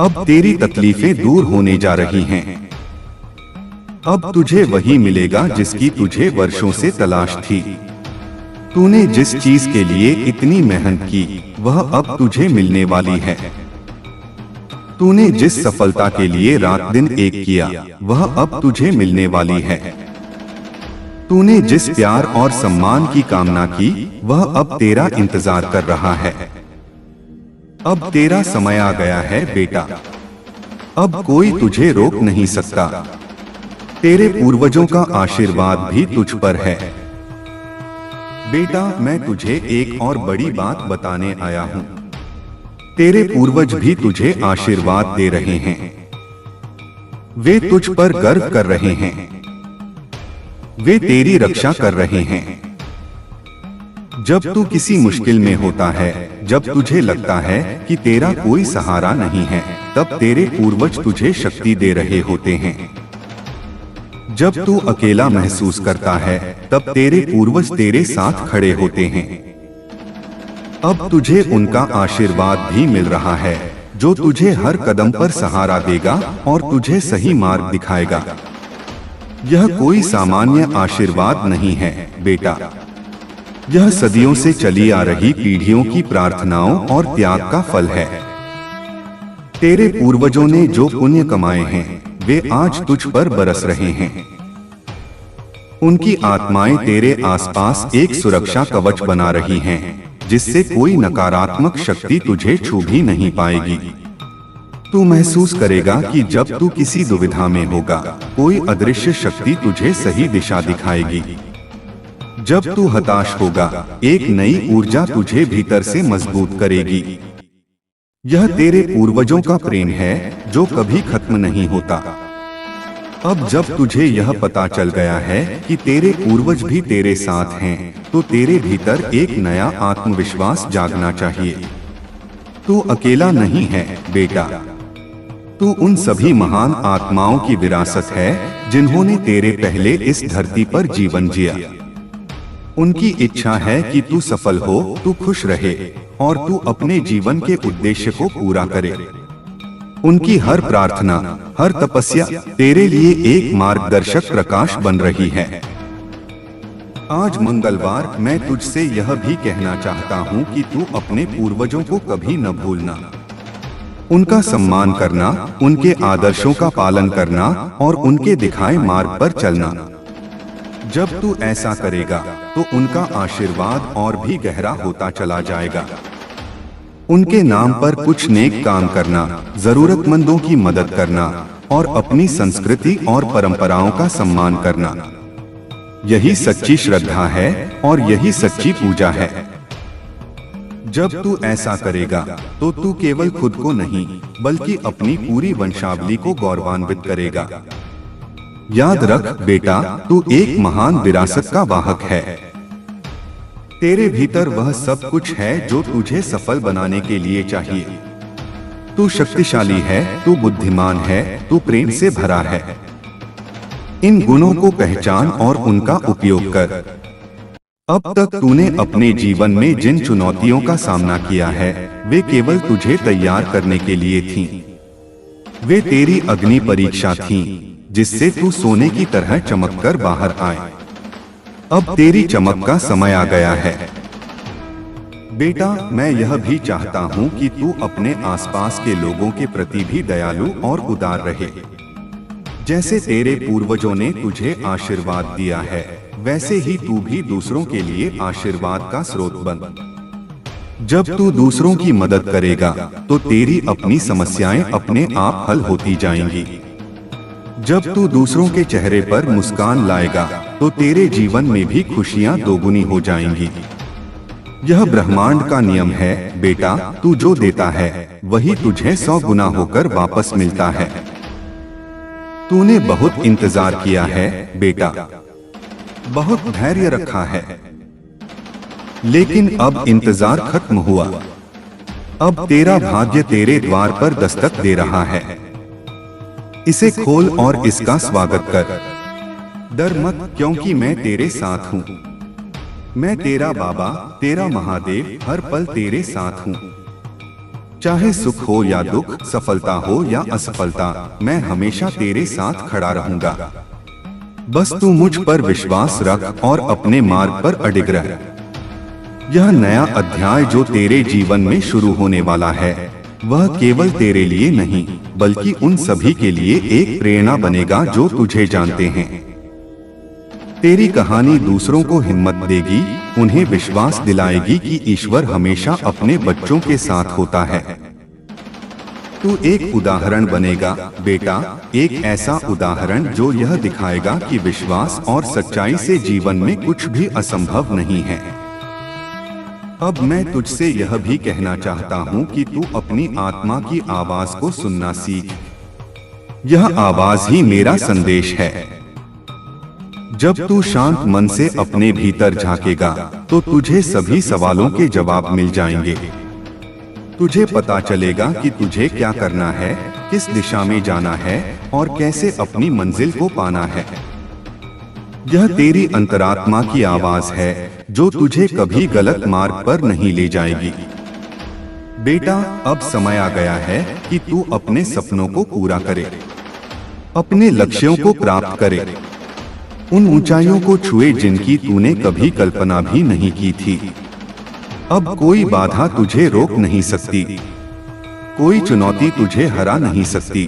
A: अब तेरी तकलीफें दूर होने जा रही हैं। अब तुझे वही मिलेगा जिसकी तुझे वर्षों से तलाश थी। तूने जिस चीज के लिए इतनी मेहनत की, वह अब तुझे मिलने वाली है। तूने जिस सफलता के लिए रात दिन एक किया, वह अब तुझे मिलने वाली है। तूने जिस प्यार और सम्मान की कामना की, वह अब तेरा इंतजार कर रहा है। अब तेरा समय आ गया है बेटा, अब कोई तुझे रोक नहीं सकता। तेरे पूर्वजों का आशीर्वाद भी तुझ पर है। बेटा, मैं तुझे एक और बड़ी बात बताने आया हूँ। तेरे पूर्वज भी तुझे आशीर्वाद दे रहे हैं, वे तुझ पर गर्व कर रहे हैं, वे तेरी रक्षा कर रहे हैं। जब तू किसी मुश्किल में होता है, जब तुझे लगता है कि तेरा कोई सहारा नहीं है, तब तेरे पूर्वज तुझे शक्ति दे रहे होते हैं। जब तू अकेला महसूस करता है, तब तेरे पूर्वज तेरे साथ खड़े होते हैं। अब तुझे उनका आशीर्वाद भी मिल रहा है, जो तुझे हर कदम पर सहारा देगा और तुझे सही मार्ग दिखाएगा। यह कोई सामान्य आशीर्वाद नहीं है बेटा, यह सदियों से चली आ रही पीढ़ियों की प्रार्थनाओं और त्याग का फल है। तेरे पूर्वजों ने जो पुण्य कमाए हैं, वे आज तुझ पर बरस रहे हैं। उनकी आत्माएं तेरे आसपास एक सुरक्षा कवच बना रही हैं, जिससे कोई नकारात्मक शक्ति तुझे छू भी नहीं पाएगी। तू महसूस करेगा कि जब तू किसी दुविधा में होगा, कोई अदृश्य शक्ति तुझे सही दिशा दिखाएगी। जब तू हताश होगा, एक नई ऊर्जा तुझे भीतर से मजबूत करेगी। यह तेरे पूर्वजों का प्रेम है, जो कभी खत्म नहीं होता। अब जब तुझे यह पता चल गया है कि तेरे पूर्वज भी तेरे साथ हैं, तो तेरे भीतर एक नया आत्मविश्वास जागना चाहिए। तू अकेला नहीं है बेटा, तू उन सभी महान आत्माओं की विरासत है, जिन्होंने तेरे पहले इस धरती पर जीवन जिया। उनकी इच्छा है कि तू सफल हो, तू खुश रहे और तू अपने जीवन के उद्देश्य को पूरा करे। उनकी हर प्रार्थना, हर तपस्या तेरे लिए एक मार्गदर्शक प्रकाश बन रही है। आज मंगलवार मैं तुझसे यह भी कहना चाहता हूँ कि तू अपने पूर्वजों को कभी न भूलना। उनका सम्मान करना, उनके आदर्शों का पालन करना और उनके दिखाए मार्ग पर चलना। जब तू ऐसा करेगा, तो उनका आशीर्वाद और भी गहरा होता चला जाएगा। उनके नाम पर कुछ नेक काम करना, जरूरतमंदों की मदद करना और अपनी संस्कृति और परंपराओं का सम्मान करना, यही सच्ची श्रद्धा है और यही सच्ची पूजा है। जब तू ऐसा करेगा, तो तू केवल खुद को नहीं, बल्कि अपनी पूरी वंशावली को गौरवान्वित करेगा। याद रख बेटा, तू एक महान विरासत का वाहक है। तेरे भीतर वह सब कुछ है जो तुझे सफल बनाने के लिए चाहिए। तू शक्तिशाली है, तू बुद्धिमान है, तू प्रेम से भरा है। इन गुणों को पहचान और उनका उपयोग कर। अब तक तूने अपने जीवन में जिन चुनौतियों का सामना किया है, वे केवल तुझे तैयार करने के लिए थीं। वे तेरी अग्नि परीक्षा थीं, जिससे तू सोने की तरह चमककर बाहर आए। अब तेरी चमक का समय आ गया है। बेटा, मैं यह भी चाहता हूँ कि तू अपने आसपास के लोगों के प्रति भी दयालु और उदार रहे। जैसे तेरे पूर्वजों ने तुझे आशीर्वाद दिया है, वैसे ही तू भी दूसरों के लिए आशीर्वाद का स्रोत बन। जब तू दूसरों की मदद करेगा, तो तेरी अपनी समस्याएं अपने आप हल होती जाएंगी। जब तू दूसरों के चेहरे पर मुस्कान लाएगा, तो तेरे जीवन में भी खुशियां दोगुनी हो जाएंगी। यह ब्रह्मांड का नियम है बेटा, तू जो देता है वही तुझे 100 गुना होकर वापस मिलता है। तूने बहुत इंतजार किया है बेटा, बहुत धैर्य रखा है, लेकिन अब इंतजार खत्म हुआ। अब तेरा भाग्य तेरे द्वार पर दस्तक दे रहा है। इसे खोल और इसका स्वागत कर। डर मत, क्योंकि मैं तेरे साथ हूँ। मैं तेरा बाबा, तेरा महादेव, हर पल तेरे साथ हूँ। चाहे सुख हो या दुख, सफलता हो या असफलता, मैं हमेशा तेरे साथ खड़ा रहूंगा। बस तू मुझ पर विश्वास रख और अपने मार्ग पर अडिग रह। यह नया अध्याय जो तेरे जीवन में शुरू होने वाला है, वह केवल तेरे लिए नहीं, बल्कि उन सभी के लिए एक प्रेरणा बनेगा जो तुझे जानते हैं। तेरी कहानी दूसरों को हिम्मत देगी, उन्हें विश्वास दिलाएगी कि ईश्वर हमेशा अपने बच्चों के साथ होता है। तू एक उदाहरण बनेगा बेटा, एक ऐसा उदाहरण जो यह दिखाएगा कि विश्वास और सच्चाई से जीवन में कुछ भी असंभव नहीं है। अब मैं तुझसे यह भी कहना चाहता हूँ कि तू अपनी आत्मा की आवाज को सुनना सीख। यह आवाज ही मेरा संदेश है। जब तू शांत मन से अपने भीतर झांकेगा, तो तुझे सभी सवालों के जवाब मिल जाएंगे। तुझे पता चलेगा कि तुझे क्या करना है, किस दिशा में जाना है और कैसे अपनी मंजिल को पाना है। यह तेरी अंतरात्मा की आवाज है जो तुझे कभी गलत मार्ग पर नहीं ले जाएगी। बेटा, अब समय आ गया है कि तू अपने सपनों को पूरा करे, अपने लक्ष्यों को प्राप्त करे, उन ऊंचाइयों को छुए जिनकी तूने कभी कल्पना भी नहीं की थी। अब कोई बाधा तुझे रोक नहीं सकती, कोई चुनौती तुझे हरा नहीं सकती,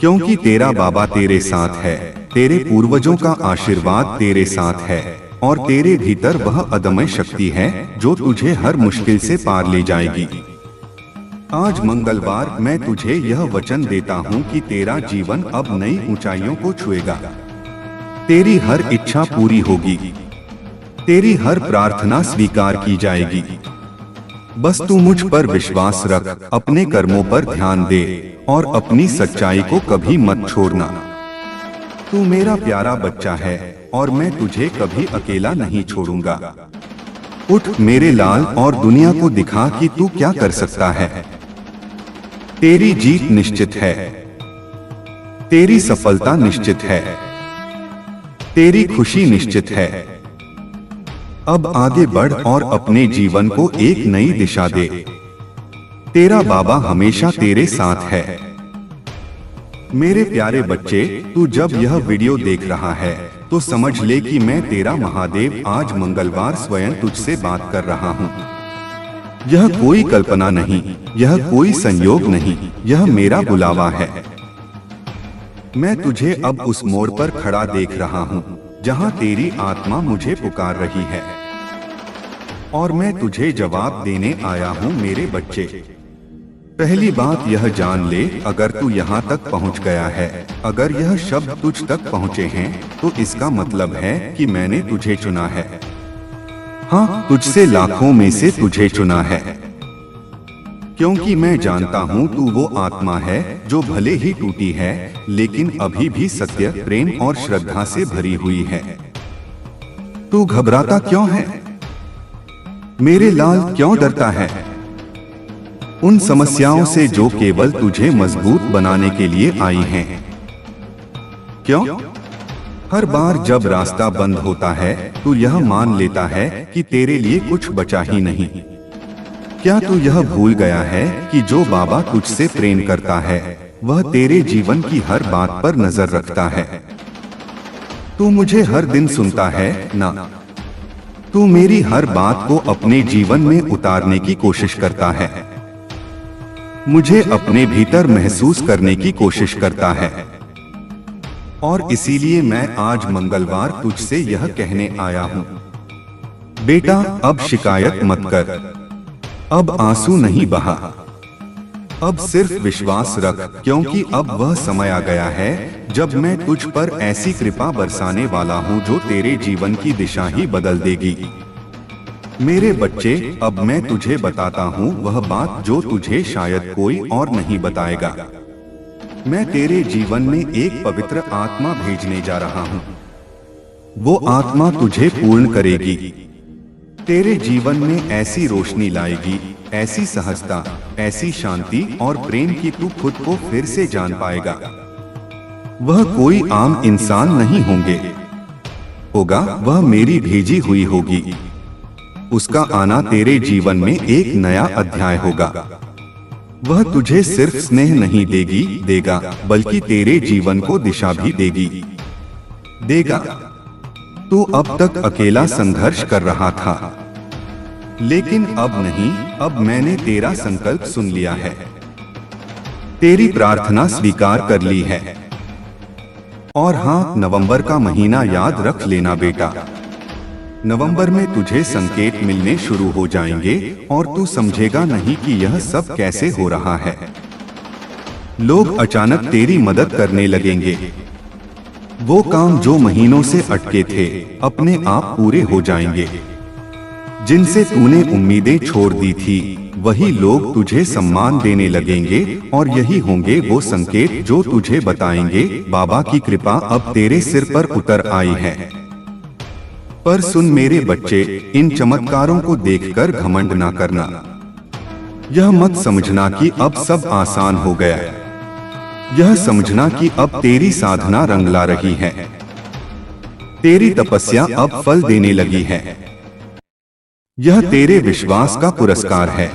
A: क्योंकि तेरा बाबा तेरे साथ है, तेरे पूर्वजों का आशीर्वाद तेरे साथ है और तेरे भीतर वह अदम्य शक्ति है जो तुझे हर मुश्किल से पार ले जाएगी। आज मंगलवार मैं तुझे यह वचन देता हूँ कि तेरा जीवन अब नई ऊंचाइयों को छुएगा। तेरी हर इच्छा पूरी होगी, तेरी हर प्रार्थना स्वीकार की जाएगी। बस तू मुझ पर विश्वास रख, अपने कर्मों पर ध्यान दे और अपनी सच्चाई को कभी मत छोड़ना। तू मेरा प्यारा बच्चा है और मैं तुझे कभी अकेला नहीं छोड़ूंगा। उठ मेरे लाल और दुनिया को दिखा कि तू क्या कर सकता है। तेरी जीत निश्चित है, तेरी सफलता निश्चित है, तेरी खुशी निश्चित है। अब आगे बढ़ और अपने जीवन को एक नई दिशा दे। तेरा बाबा हमेशा तेरे साथ है। मेरे प्यारे बच्चे, तू जब यह वीडियो देख रहा है तो समझ ले कि मैं तेरा महादेव आज मंगलवार स्वयं तुझसे बात कर रहा हूँ। यह कोई कल्पना नहीं, यह कोई संयोग नहीं, यह मेरा बुलावा है। मैं तुझे अब उस मोड़ पर खड़ा देख रहा हूँ जहाँ तेरी आत्मा मुझे पुकार रही है और मैं तुझे जवाब देने आया हूँ मेरे बच्चे। पहली बात यह जान ले, अगर तू यहाँ तक पहुँच गया है, अगर यह शब्द तुझ तक पहुँचे हैं, तो इसका मतलब है कि मैंने तुझे चुना है। हाँ, तुझसे लाखों में से तुझे चुना है, क्योंकि मैं जानता हूँ तू वो आत्मा है जो भले ही टूटी है, लेकिन अभी भी सत्य, प्रेम और श्रद्धा से भरी हुई है। तू घबराता क्यों है? मेरे लाल क्यों डरता है उन समस्याओं से जो केवल तुझे मजबूत बनाने के लिए आई हैं? क्यों हर बार जब रास्ता बंद होता है तू यह मान लेता है कि तेरे लिए कुछ बचा ही नहीं? क्या तू यह भूल गया है कि जो बाबा तुझसे प्रेम करता है वह तेरे जीवन की हर बात पर नजर रखता है? तू मुझे हर दिन सुनता है ना? तू मेरी हर बात को अपने जीवन में उतारने की कोशिश करता है, मुझे अपने भीतर महसूस करने की कोशिश करता है। और इसीलिए मैं आज मंगलवार तुझसे यह कहने आया हूँ, बेटा अब शिकायत मत कर, अब आंसू नहीं बहा, अब सिर्फ विश्वास रख, क्योंकि अब वह समय आ गया है जब मैं तुझ पर ऐसी कृपा बरसाने वाला हूँ जो तेरे जीवन की दिशा ही बदल देगी। मेरे बच्चे, अब मैं तुझे बताता हूँ वह बात जो तुझे शायद कोई और नहीं बताएगा। मैं तेरे जीवन में एक पवित्र आत्मा भेजने जा रहा हूँ। वो आत्मा तुझे पूर्ण करेगी, तेरे जीवन में ऐसी रोशनी लाएगी, ऐसी सहजता, ऐसी शांति और प्रेम की तू खुद को फिर से जान पाएगा। वह कोई आम इंसान नहीं होगा, वह मेरी भेजी हुई होगी। उसका आना तेरे जीवन में एक नया अध्याय होगा। वह तुझे सिर्फ स्नेह नहीं देगा, बल्कि तेरे जीवन को दिशा भी देगा। तू अब तक अकेला संघर्ष कर रहा था, लेकिन अब नहीं, अब मैंने तेरा संकल्प सुन लिया है, तेरी प्रार्थना स्वीकार कर ली है। और हाँ, नवंबर का महीना याद रख लेना बेटा। नवंबर में तुझे संकेत मिलने शुरू हो जाएंगे और तू समझेगा नहीं कि यह सब कैसे हो रहा है। लोग अचानक तेरी मदद करने लगेंगे। वो काम जो महीनों से अटके थे अपने आप पूरे हो जाएंगे। जिनसे तूने उम्मीदें छोड़ दी थी वही लोग तुझे सम्मान देने लगेंगे और यही होंगे वो संकेत जो तुझे बताएंगे बाबा की कृपा अब तेरे सिर पर उतर आई है। पर सुन मेरे बच्चे, इन चमत्कारों को देखकर घमंड ना करना। यह मत समझना कि अब सब आसान हो गया। यह समझना कि अब तेरी साधना रंग ला रही है, तेरी तपस्या अब फल देने लगी है। यह तेरे विश्वास का पुरस्कार है।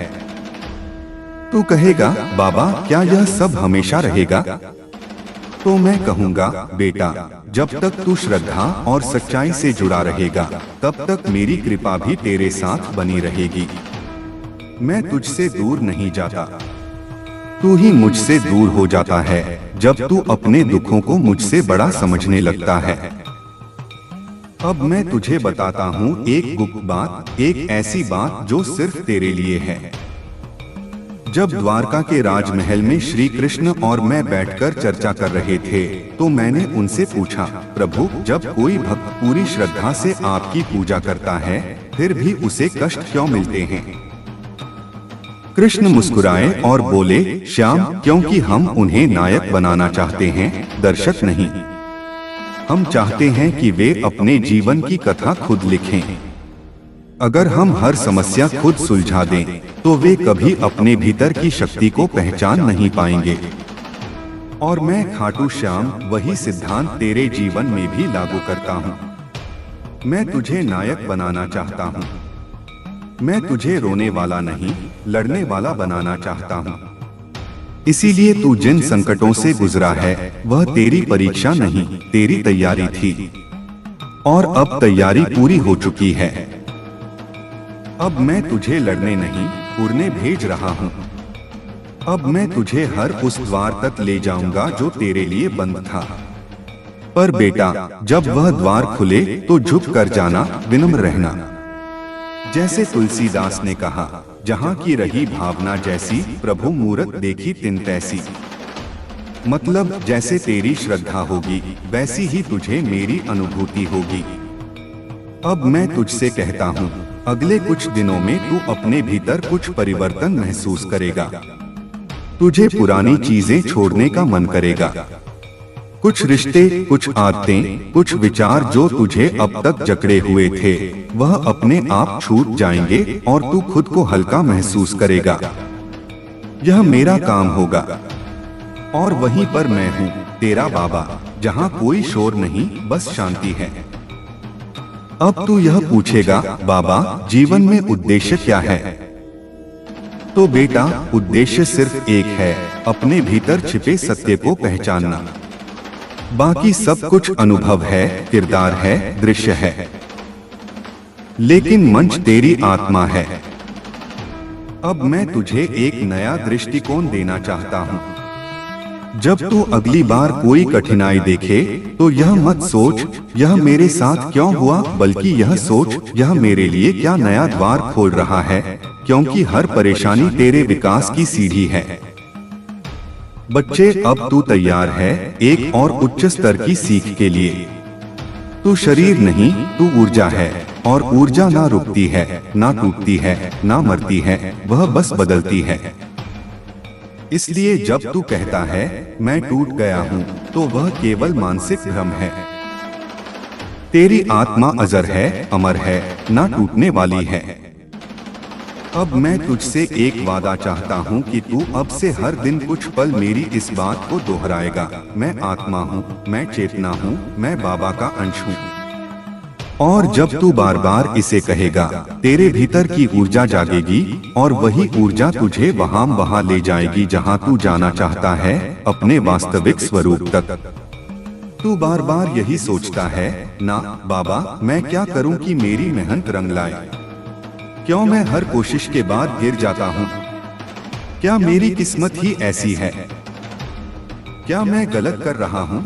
A: तू कहेगा, बाबा क्या यह सब हमेशा रहेगा? तो मैं कहूँगा, बेटा जब तक तू श्रद्धा और सच्चाई से जुड़ा रहेगा तब तक मेरी कृपा भी तेरे साथ बनी रहेगी। मैं तुझसे दूर नहीं जाता, तू ही मुझसे दूर हो जाता है जब तू अपने दुखों को मुझसे बड़ा समझने लगता है। अब मैं तुझे बताता हूँ एक गुप्त बात, एक ऐसी बात जो सिर्फ तेरे लिए है। जब द्वारका के राजमहल में श्री कृष्ण और मैं बैठकर चर्चा कर रहे थे तो मैंने उनसे पूछा, प्रभु जब कोई भक्त पूरी श्रद्धा से आपकी पूजा करता है फिर भी उसे कष्ट क्यों मिलते हैं? कृष्ण मुस्कुराए और बोले, श्याम क्योंकि हम उन्हें नायक बनाना चाहते हैं, दर्शक नहीं। हम चाहते हैं कि वे अपने जीवन की कथा खुद लिखें। अगर हम हर समस्या खुद सुलझा दें तो वे कभी अपने भीतर की शक्ति को पहचान नहीं पाएंगे। और मैं खाटू श्याम वही सिद्धांत तेरे जीवन में भी लागू करता हूँ। मैं तुझे नायक बनाना चाहता हूँ। मैं तुझे रोने वाला नहीं, लड़ने वाला बनाना चाहता हूँ। इसीलिए तू जिन संकटों से गुजरा है वह तेरी परीक्षा नहीं, तेरी तैयारी थी। और अब तैयारी पूरी हो चुकी है। अब मैं तुझे लड़ने नहीं, उड़ने भेज रहा हूँ। अब मैं तुझे हर उस द्वार तक ले जाऊंगा जो तेरे लिए बंद था। पर बेटा जब वह द्वार खुले तो झुक कर जाना, विनम्र रहना। जैसे तुलसीदास ने कहा, जहाँ की रही भावना जैसी, प्रभु मूरत देखी तिन तैसी। मतलब जैसे तेरी श्रद्धा होगी वैसी ही तुझे मेरी अनुभूति होगी। अब मैं तुझसे कहता हूँ, अगले कुछ दिनों में तू अपने भीतर कुछ परिवर्तन महसूस करेगा। तुझे पुरानी चीजें छोड़ने का मन करेगा। कुछ रिश्ते, कुछ आदतें, कुछ विचार जो तुझे अब तक जकड़े हुए थे, वह अपने आप छूट जाएंगे और तू खुद को हल्का महसूस करेगा। यह मेरा काम होगा और वहीं पर मैं हूँ, तेरा बाबा, जहाँ कोई शोर नहीं, बस शांति है। अब तू यह पूछेगा, बाबा जीवन में उद्देश्य क्या है? तो बेटा, उद्देश्य सिर्फ एक है, अपने भीतर छिपे सत्य को पहचानना। बाकी सब कुछ अनुभव है, किरदार है, दृश्य है, लेकिन मंच तेरी आत्मा है। अब मैं तुझे एक नया दृष्टिकोण देना चाहता हूँ। जब तू अगली बार कोई कठिनाई देखे तो यह मत सोच यह मेरे साथ क्यों हुआ, बल्कि यह सोच यह मेरे लिए क्या नया द्वार खोल रहा है, क्योंकि हर परेशानी तेरे विकास की सीढ़ी है। बच्चे, अब तू तैयार है एक और उच्च स्तर की सीख के लिए। तू शरीर नहीं, तू ऊर्जा है, और ऊर्जा ना रुकती है, ना टूटती है, ना मरती है, वह बस बदलती है। इसलिए जब तू कहता है मैं टूट गया हूँ, तो वह केवल मानसिक भ्रम है। तेरी आत्मा अजर है, अमर है, ना टूटने वाली है। अब मैं तुझसे एक वादा चाहता हूँ कि तू अब से हर दिन कुछ पल मेरी इस बात को दोहराएगा, मैं आत्मा हूँ, मैं चेतना हूँ, मैं बाबा का अंश हूँ। और जब तू बार बार इसे कहेगा, तेरे भीतर की ऊर्जा जागेगी और वही ऊर्जा तुझे वहां ले जाएगी जहां तू जाना चाहता है, अपने वास्तविक स्वरूप तक। तू बार बार यही सोचता है ना, बाबा मैं क्या करूं कि मेरी मेहनत रंग लाए? क्यों मैं हर कोशिश के बाद गिर जाता हूं? क्या मेरी किस्मत ही ऐसी है? क्या मैं गलत कर रहा हूं?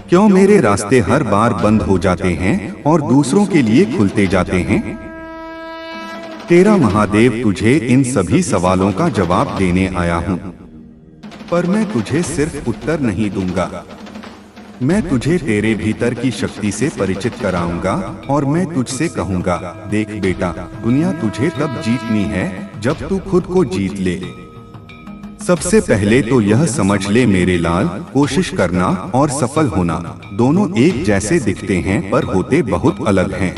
A: क्यों मेरे रास्ते हर बार बंद हो जाते हैं और दूसरों के लिए खुलते जाते हैं? तेरा महादेव तुझे इन सभी सवालों का जवाब देने आया हूँ, पर मैं तुझे सिर्फ उत्तर नहीं दूंगा। मैं तुझे तेरे भीतर की शक्ति से परिचित कराऊंगा और मैं तुझसे कहूंगा, देख बेटा, दुनिया तुझे तब जीतनी है जब तू खुद को जीत ले। सबसे पहले तो यह समझ ले मेरे लाल, कोशिश करना और सफल होना दोनों एक जैसे दिखते हैं पर होते बहुत अलग हैं।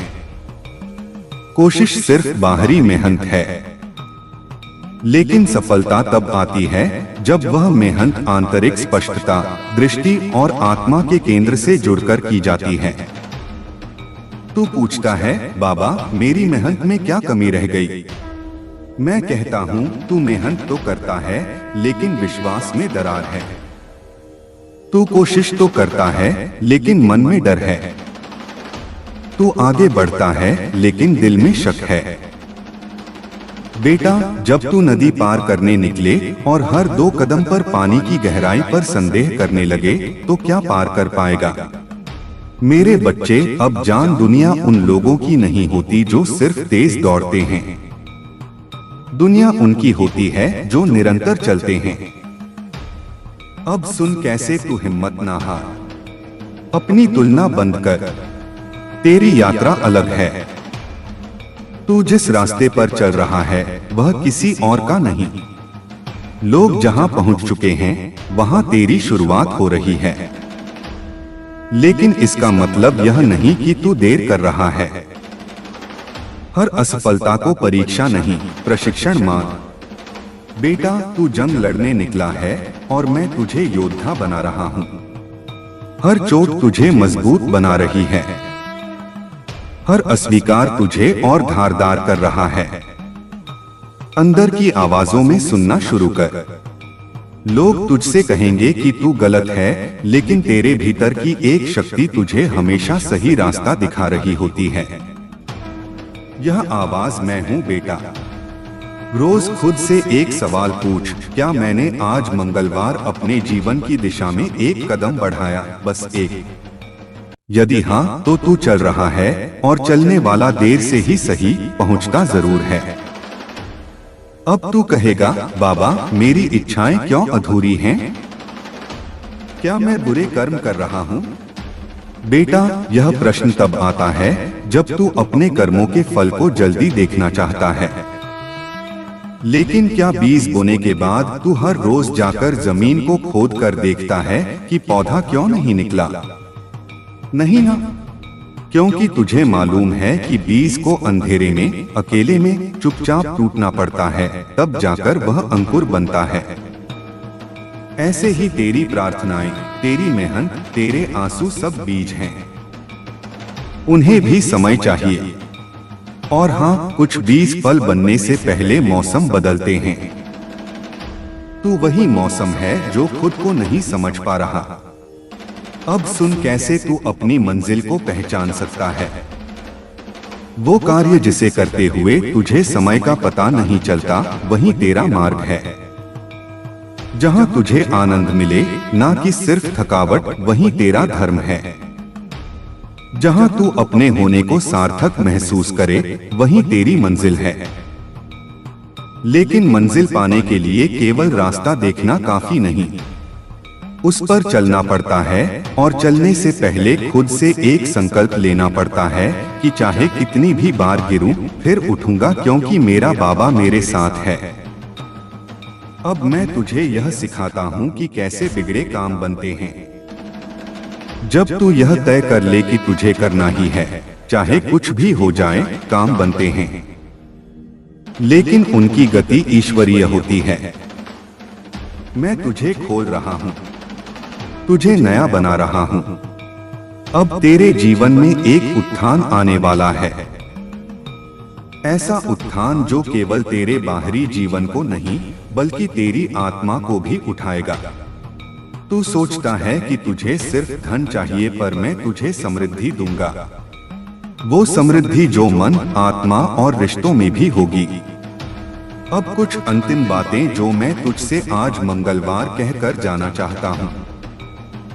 A: कोशिश सिर्फ बाहरी मेहनत है, लेकिन सफलता तब आती है जब वह मेहनत आंतरिक स्पष्टता, दृष्टि और आत्मा के केंद्र से जुड़कर की जाती है। तू पूछता है, बाबा मेरी मेहनत में क्या कमी रह गई? मैं कहता हूँ, तू मेहनत तो करता है लेकिन विश्वास में दरार है। तू कोशिश तो करता है लेकिन मन में डर है। तू आगे बढ़ता है लेकिन दिल में शक है। बेटा, जब तू नदी पार करने निकले और हर 2 कदम पर पानी की गहराई पर संदेह करने लगे, तो क्या पार कर पाएगा? मेरे बच्चे, अब जान, दुनिया उन लोगों की नहीं होती जो सिर्फ तेज दौड़ते हैं। दुनिया उनकी होती है जो निरंतर चलते हैं। अब सुन कैसे तू हिम्मत ना हार, अपनी तुलना बंद कर, तेरी यात्रा अलग है। तू जिस रास्ते पर चल रहा है वह किसी और का नहीं। लोग जहां पहुंच चुके हैं वहां तेरी शुरुआत हो रही है। लेकिन इसका मतलब यह नहीं कि तू देर कर रहा है। हर असफलता को परीक्षा नहीं, प्रशिक्षण मान। बेटा, तू जंग लड़ने निकला है और मैं तुझे योद्धा बना रहा हूँ। हर चोट तुझे मजबूत बना रही है, हर अस्वीकार तुझे और धारदार कर रहा है। अंदर की आवाजों में सुनना शुरू कर। लोग तुझसे कहेंगे कि तू गलत है, लेकिन तेरे भीतर की एक शक्ति तुझे हमेशा सही रास्ता दिखा रही होती है। यह आवाज मैं हूँ बेटा। रोज खुद से एक सवाल पूछ, क्या मैंने आज मंगलवार अपने जीवन की दिशा में एक कदम बढ़ाया? बस एक। यदि हाँ, तो तू चल रहा है और चलने वाला देर से ही सही पहुंचता जरूर है। अब तू कहेगा, बाबा मेरी इच्छाएं क्यों अधूरी हैं? क्या मैं बुरे कर्म कर रहा हूँ? बेटा, यह प्रश्न तब आता है जब तू अपने कर्मों के फल को जल्दी देखना चाहता है। लेकिन क्या बीज बोने के बाद तू हर रोज जाकर जमीन को खोद कर देखता है कि पौधा क्यों नहीं निकला? नहीं ना, क्योंकि तुझे मालूम है कि बीज को अंधेरे में, अकेले में चुपचाप टूटना पड़ता है, तब जाकर वह अंकुर बनता है। ऐसे ही तेरी प्रार्थनाएं, तेरी मेहनत, तेरे आंसू सब बीज हैं। उन्हें भी समय चाहिए। और हाँ, कुछ बीज फल बनने से पहले मौसम बदलते हैं। तू वही मौसम है जो खुद को नहीं समझ पा रहा। अब सुन कैसे तू अपनी मंजिल को पहचान सकता है। वो कार्य जिसे करते हुए तुझे समय का पता नहीं चलता, वही तेरा मार्ग है। जहां तुझे आनंद मिले, ना कि सिर्फ थकावट, वही तेरा धर्म है। जहां तू अपने होने को सार्थक महसूस करे, वही तेरी मंजिल है। लेकिन मंजिल पाने के लिए केवल रास्ता देखना काफी नहीं, उस पर चलना पड़ता है। और चलने से पहले खुद से एक संकल्प लेना पड़ता है कि चाहे कितनी भी बार गिरूं, फिर उठूंगा, क्योंकि मेरा बाबा मेरे साथ है। अब मैं तुझे यह सिखाता हूं कि कैसे बिगड़े काम बनते हैं। जब तू यह तय कर ले कि तुझे करना ही है, चाहे कुछ भी हो जाए, काम बनते हैं। लेकिन उनकी गति ईश्वरीय होती है। मैं तुझे खोल रहा हूं, तुझे नया बना रहा हूं। अब तेरे जीवन में एक उत्थान आने वाला है। ऐसा उत्थान जो केवल तेरे बाहरी जीवन को नहीं, बल्कि तेरी आत्मा को भी उठाएगा। तू सोचता है कि तुझे सिर्फ धन चाहिए, पर मैं तुझे समृद्धि दूंगा। वो समृद्धि जो मन, आत्मा और रिश्तों में भी होगी। अब कुछ अंतिम बातें जो मैं तुझसे आज मंगलवार कहकर जाना चाहता हूँ।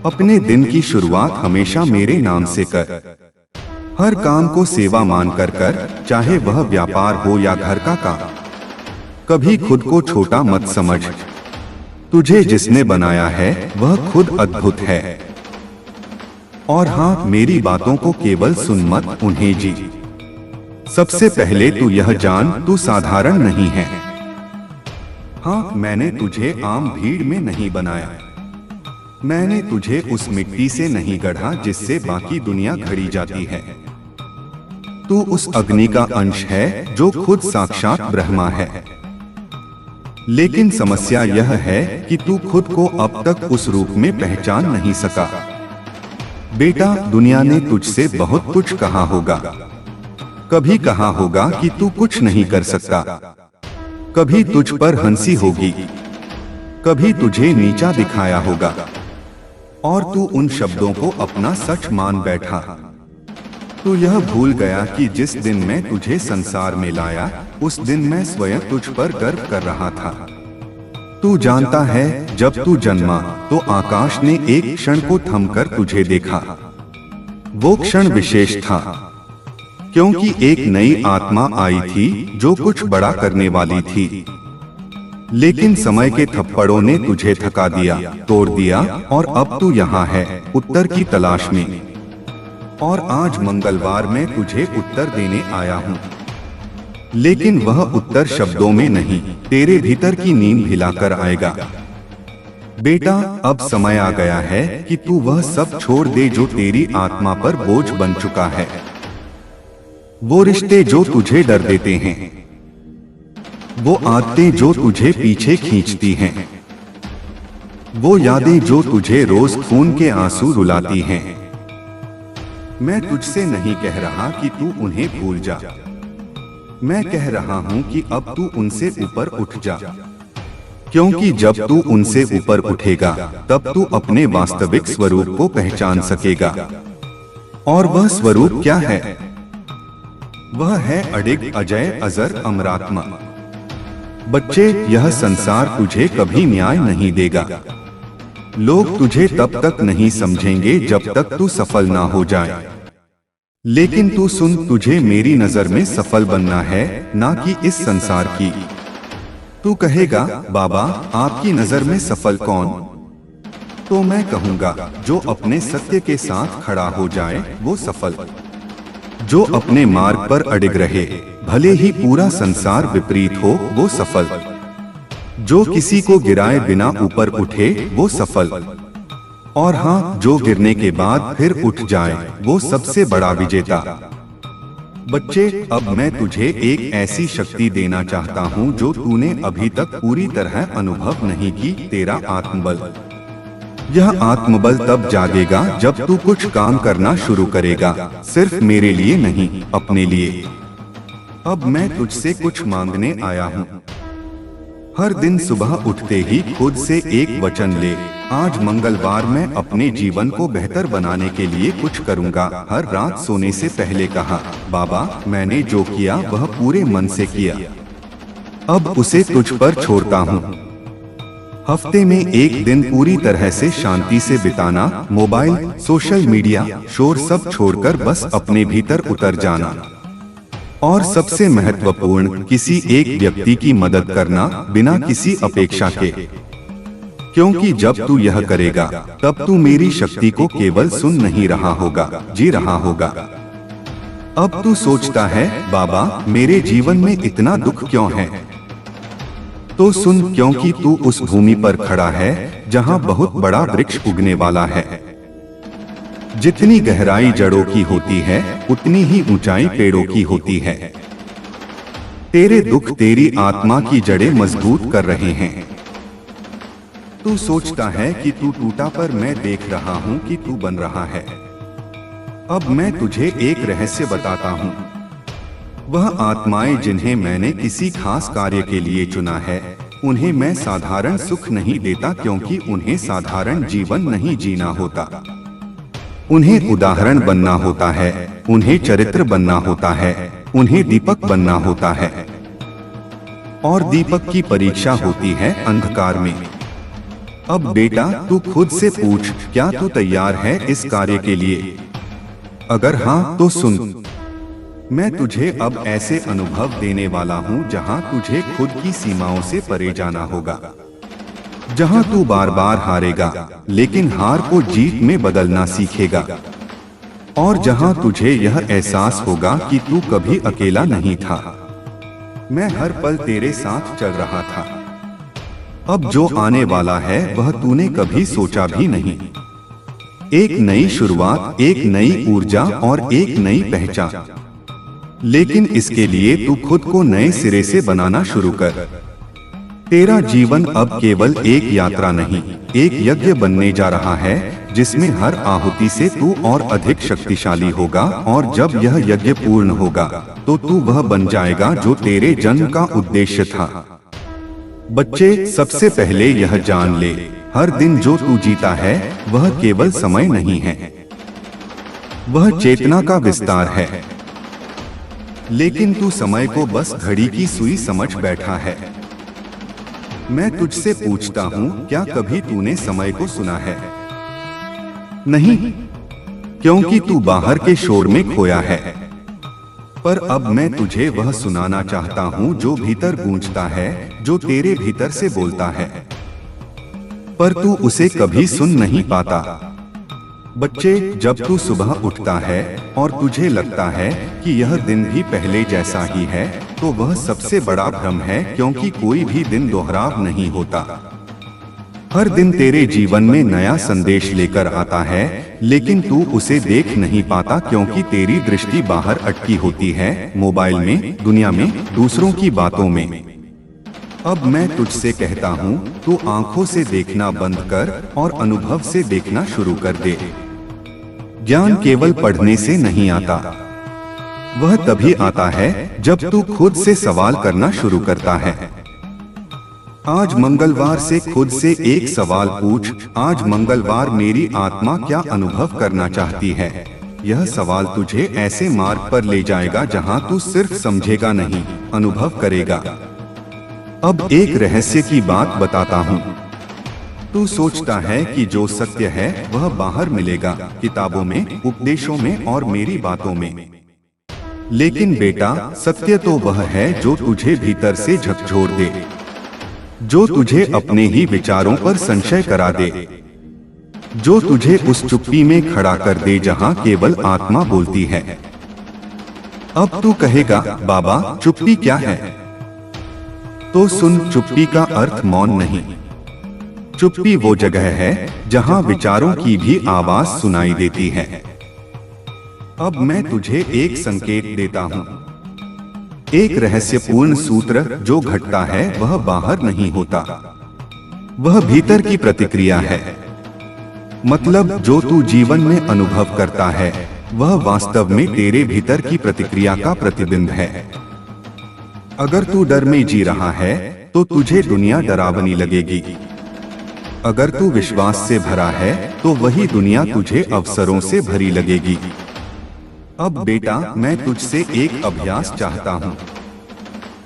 A: अपने दिन की शुरुआत हमेशा मेरे नाम से कर। हर काम को सेवा मान कर कर, चाहे वह व्यापार हो या घर का काम। कभी खुद को छोटा मत समझ। तुझे जिसने बनाया है वह खुद अद्भुत है। और हाँ, मेरी बातों को केवल सुन मत, उन्हें जी। सबसे पहले तू यह जान, तू साधारण नहीं है। हाँ, मैंने तुझे आम भीड़ में नहीं बनाया। मैंने तुझे उस मिट्टी से नहीं गढ़ा जिससे बाकी दुनिया घड़ी जाती है। तू उस अग्नि का अंश है जो खुद साक्षात ब्रह्मा है। लेकिन समस्या यह है कि तू खुद को अब तक उस रूप में पहचान नहीं सका। बेटा, दुनिया ने तुझसे बहुत कुछ कहा होगा। कभी कहा होगा कि तू कुछ नहीं कर सकता। कभी तुझ पर हंसी होगी, कभी तुझे नीचा दिखाया होगा। और तू उन शब्दों को अपना सच मान बैठा। तू यह भूल गया कि जिस दिन मैं तुझे संसार में लाया, उस दिन मैं स्वयं तुझ पर गर्व कर रहा था। तू जानता है, जब तू जन्मा तो आकाश ने एक क्षण को थमकर तुझे देखा। वो क्षण विशेष था, क्योंकि एक नई आत्मा आई थी जो कुछ बड़ा करने वाली थी। लेकिन समय के थप्पड़ों ने तुझे थका दिया, तोड़ दिया, और अब तू यहाँ है, उत्तर की तलाश में। और आज मंगलवार मैं तुझे उत्तर देने आया हूँ। लेकिन वह उत्तर शब्दों में नहीं, तेरे भीतर की नींद हिलाकर आएगा। बेटा, अब समय आ गया है कि तू वह सब छोड़ दे जो तेरी आत्मा पर बोझ बन चुका है। वो रिश्ते जो तुझे डर देते हैं, वो आदतें जो तुझे पीछे खींचती हैं, वो यादें जो तुझे रोज खून के आंसू रुलाती हैं। मैं तुझसे नहीं कह रहा कि तू उन्हें भूल जा। मैं कह रहा हूं कि अब तू उनसे ऊपर उठ जा। क्योंकि जब तू उनसे ऊपर उठेगा, तब तू अपने वास्तविक स्वरूप को पहचान सकेगा। और वह स्वरूप क्या है? वह है अडिग, अजय, अजर, अमरात्मा। बच्चे, यह संसार तुझे कभी न्याय नहीं देगा। लोग तुझे तब तक नहीं समझेंगे जब तक तू सफल ना हो जाए। लेकिन तू सुन, तुझे मेरी नजर में सफल बनना है, ना कि इस संसार की। तू कहेगा, बाबा आपकी नजर में सफल कौन? तो मैं कहूंगा, जो अपने सत्य के साथ खड़ा हो जाए वो सफल। जो अपने मार्ग पर अडिग रहे, भले ही पूरा संसार विपरीत हो वो सफल। जो किसी को गिराए बिना ऊपर उठे वो सफल। और हाँ, जो गिरने के बाद फिर उठ जाए वो सबसे बड़ा विजेता। बच्चे, अब मैं तुझे एक ऐसी शक्ति देना चाहता हूँ जो तूने अभी तक पूरी तरह अनुभव नहीं की, तेरा आत्मबल। यह आत्मबल तब जागेगा जब तू कुछ काम करना शुरू करेगा, सिर्फ मेरे लिए नहीं, अपने लिए। अब मैं तुझसे कुछ मांगने आया हूँ। हर दिन सुबह उठते ही खुद से एक वचन ले, आज मंगलवार मैं अपने जीवन को बेहतर बनाने के लिए कुछ करूँगा। हर रात सोने से पहले कहा, बाबा मैंने जो किया वह पूरे मन से किया, अब उसे तुझ पर छोड़ता हूँ। हफ्ते में एक दिन पूरी तरह से शांति से बिताना, मोबाइल, सोशल मीडिया, शोर सब छोड़कर बस अपने भीतर उतर जाना। और सबसे महत्वपूर्ण, किसी एक व्यक्ति की मदद करना बिना किसी अपेक्षा के। क्योंकि जब तू यह करेगा तब तू मेरी शक्ति को केवल सुन नहीं रहा होगा, जी रहा होगा। अब तू सोचता है, बाबा मेरे जीवन में इतना दुख क्यों है? तो सुन, क्योंकि तू उस भूमि पर खड़ा है जहां बहुत बड़ा वृक्ष उगने वाला है। जितनी गहराई जड़ों की होती है उतनी ही ऊंचाई पेड़ों की होती है। तेरे दुख तेरी आत्मा की जड़ें मजबूत कर रहे हैं। तू सोचता है कि तू टूटा, पर मैं देख रहा हूँ कि तू बन रहा है। अब मैं तुझे एक रहस्य बताता हूँ। वह आत्माएं जिन्हें मैंने किसी खास कार्य के लिए चुना है, उन्हें मैं साधारण सुख नहीं देता, क्योंकि उन्हें साधारण जीवन नहीं जीना होता। उन्हें उदाहरण बनना होता है, उन्हें चरित्र बनना होता है, उन्हें दीपक बनना होता है। और दीपक की परीक्षा होती है अंधकार में। अब बेटा तू खुद से पूछ, क्या तू तैयार है इस कार्य के लिए? अगर हाँ तो सुन, मैं तुझे अब ऐसे अनुभव देने वाला हूँ जहाँ तुझे खुद की सीमाओं से परे जाना होगा, जहां तू बार बार हारेगा लेकिन हार को जीत में बदलना सीखेगा, और जहां तुझे यह एहसास होगा कि तू कभी अकेला नहीं था, मैं हर पल तेरे साथ चल रहा था। अब जो आने वाला है वह तूने कभी सोचा भी नहीं। एक नई शुरुआत, एक नई ऊर्जा और एक नई पहचान। लेकिन इसके लिए तू खुद को नए सिरे से बनाना शुरू कर। तेरा जीवन अब केवल एक यात्रा नहीं, एक यज्ञ बनने जा रहा है, जिसमें हर आहुति से तू और अधिक शक्तिशाली होगा। और जब यह यज्ञ पूर्ण होगा तो तू वह बन जाएगा जो तेरे जन्म का उद्देश्य था। बच्चे, सबसे पहले यह जान ले, हर दिन जो तू जीता है वह केवल समय नहीं है, वह चेतना का विस्तार है। लेकिन तू समय को बस घड़ी की सुई समझ बैठा है। मैं तुझसे पूछता हूँ, क्या कभी तूने समय को सुना है? नहीं, क्योंकि तू बाहर के शोर में खोया है। पर अब मैं तुझे वह सुनाना चाहता हूँ जो भीतर गूंजता है, जो तेरे भीतर से बोलता है, पर तू उसे कभी सुन नहीं पाता। बच्चे, जब तू सुबह उठता है और तुझे लगता है कि यह दिन भी पहले जैसा ही है, तो वह सबसे बड़ा भ्रम है, क्योंकि कोई भी दिन दोहराव नहीं होता। हर दिन तेरे जीवन में नया संदेश लेकर आता है, लेकिन तू उसे देख नहीं पाता, क्योंकि तेरी दृष्टि बाहर अटकी होती है, मोबाइल में, दुनिया में, दूसरों की बातों में। अब मैं तुझसे कहता हूँ, तू आंखों से देखना बंद कर और अनुभव से देखना शुरू कर दे। ज्ञान केवल पढ़ने से नहीं आता, वह तभी आता है जब तू खुद से सवाल करना शुरू करता है। आज मंगलवार से खुद से एक सवाल पूछ, आज मंगलवार मेरी आत्मा क्या अनुभव करना चाहती है? यह सवाल तुझे ऐसे मार्ग पर ले जाएगा जहां तू सिर्फ समझेगा नहीं, अनुभव करेगा। अब एक रहस्य की बात बताता हूँ। तू सोचता है कि जो सत्य है वह बाहर मिलेगा, किताबों में, उपदेशों में और मेरी बातों में। लेकिन बेटा, सत्य तो वह है जो तुझे भीतर से झकझोर दे, जो तुझे अपने ही विचारों पर संशय करा दे, जो तुझे उस चुप्पी में खड़ा कर दे जहां केवल आत्मा बोलती है। अब तू कहेगा, बाबा चुप्पी क्या है? तो सुन, चुप्पी का अर्थ मौन नहीं। चुप्पी वो जगह है जहां विचारों की भी आवाज सुनाई देती है। अब मैं तुझे एक संकेत देता हूं। एक रहस्यपूर्ण सूत्र जो घटता है वह बाहर नहीं होता, वह भीतर की प्रतिक्रिया है। मतलब जो तू जीवन में अनुभव करता है वह वास्तव में तेरे भीतर की प्रतिक्रिया का प्रतिबिंब है। अगर तू डर में जी रहा है तो तुझे दुनिया डरावनी लगेगी। अगर तू विश्वास से भरा है तो वही दुनिया तुझे अवसरों से भरी लगेगी। अब बेटा, मैं तुझसे एक अभ्यास चाहता हूँ।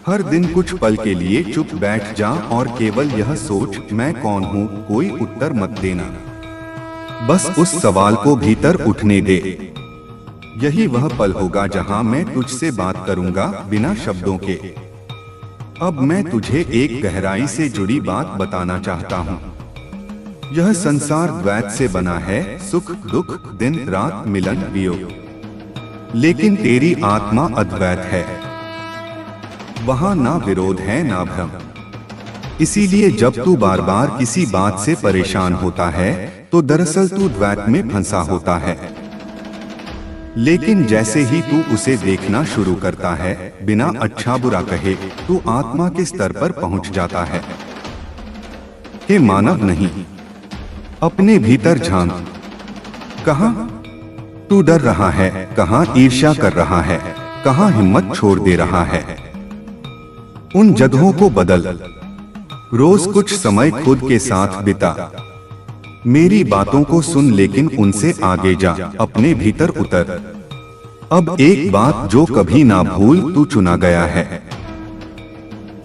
A: हर दिन कुछ पल के लिए चुप बैठ जा और केवल यह सोच, मैं कौन हूँ। कोई उत्तर मत देना, बस उस सवाल को भीतर उठने दे। यही वह पल होगा जहां मैं तुझसे बात करूंगा बिना शब्दों के। अब मैं तुझे एक गहराई से जुड़ी बात बताना चाहता हूं। यह संसार द्वैत से बना है, सुख दुख, दिन रात, मिलन वियोग। लेकिन तेरी आत्मा अद्वैत है। वहां ना विरोध है ना भ्रम। इसीलिए जब तू बार बार किसी बात से परेशान होता है तो दरअसल तू द्वैत में फंसा होता है। लेकिन जैसे ही तू उसे देखना शुरू करता है बिना अच्छा बुरा कहे, तू आत्मा के स्तर पर पहुंच जाता है। हे मानव, नहीं, अपने भीतर झांक। कहां तू डर रहा है, कहां ईर्ष्या कर रहा है, कहां हिम्मत छोड़ दे रहा है। उन जगहों को बदल। रोज कुछ समय खुद के साथ बिता। मेरी बातों को सुन लेकिन उनसे आगे जा, अपने भीतर उतर। अब एक बात जो कभी ना भूल, तू चुना गया है।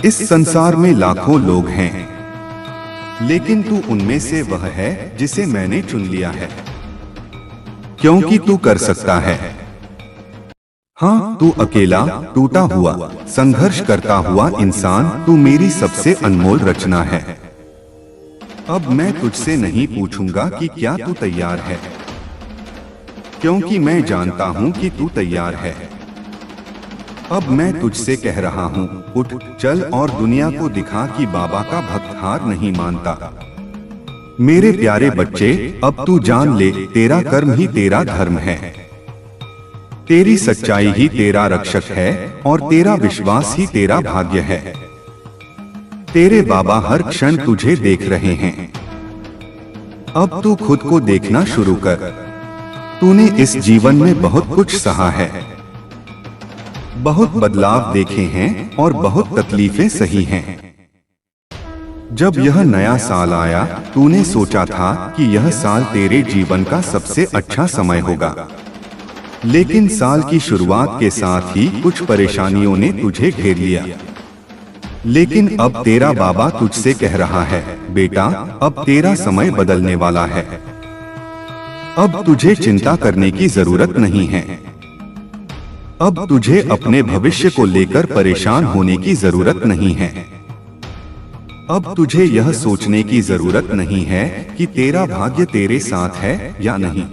A: इस संसार में लाखों लोग हैं, लेकिन तू उनमें से वह है जिसे मैंने चुन लिया है। क्योंकि तू कर सकता है। हाँ, तू अकेला, टूटा हुआ, संघर्ष करता हुआ इंसान, तू मेरी सबसे अनमोल रचना है। अब मैं तुझसे नहीं पूछूंगा कि क्या तू तैयार है, क्योंकि मैं जानता हूं कि तू तैयार है। अब मैं तुझसे कह रहा हूं, उठ, चल और दुनिया को दिखा कि बाबा का भक्त हार नहीं मानता। मेरे प्यारे बच्चे, अब तू जान ले, तेरा कर्म ही तेरा धर्म है। तेरी सच्चाई ही तेरा रक्षक है और तेरा विश्वास ही तेरा भाग्य है। तेरे बाबा हर क्षण तुझे देख रहे हैं। अब तू खुद को देखना शुरू कर। तूने इस जीवन में बहुत कुछ सहा है, बहुत बदलाव देखे हैं और बहुत तकलीफें सही हैं। जब यह नया साल आया, तूने सोचा था कि यह साल तेरे जीवन का सबसे अच्छा समय होगा। लेकिन साल की शुरुआत के साथ ही कुछ परेशानियों ने तुझे घेर लिया। लेकिन अब तेरा बाबा तुझसे कह रहा है, बेटा, अब तेरा समय बदलने वाला है। अब तुझे चिंता करने की जरूरत नहीं है। अब तुझे अपने भविष्य को लेकर परेशान होने की जरूरत नहीं है। अब तुझे यह सोचने की जरूरत नहीं है कि तेरा भाग्य तेरे साथ है या नहीं,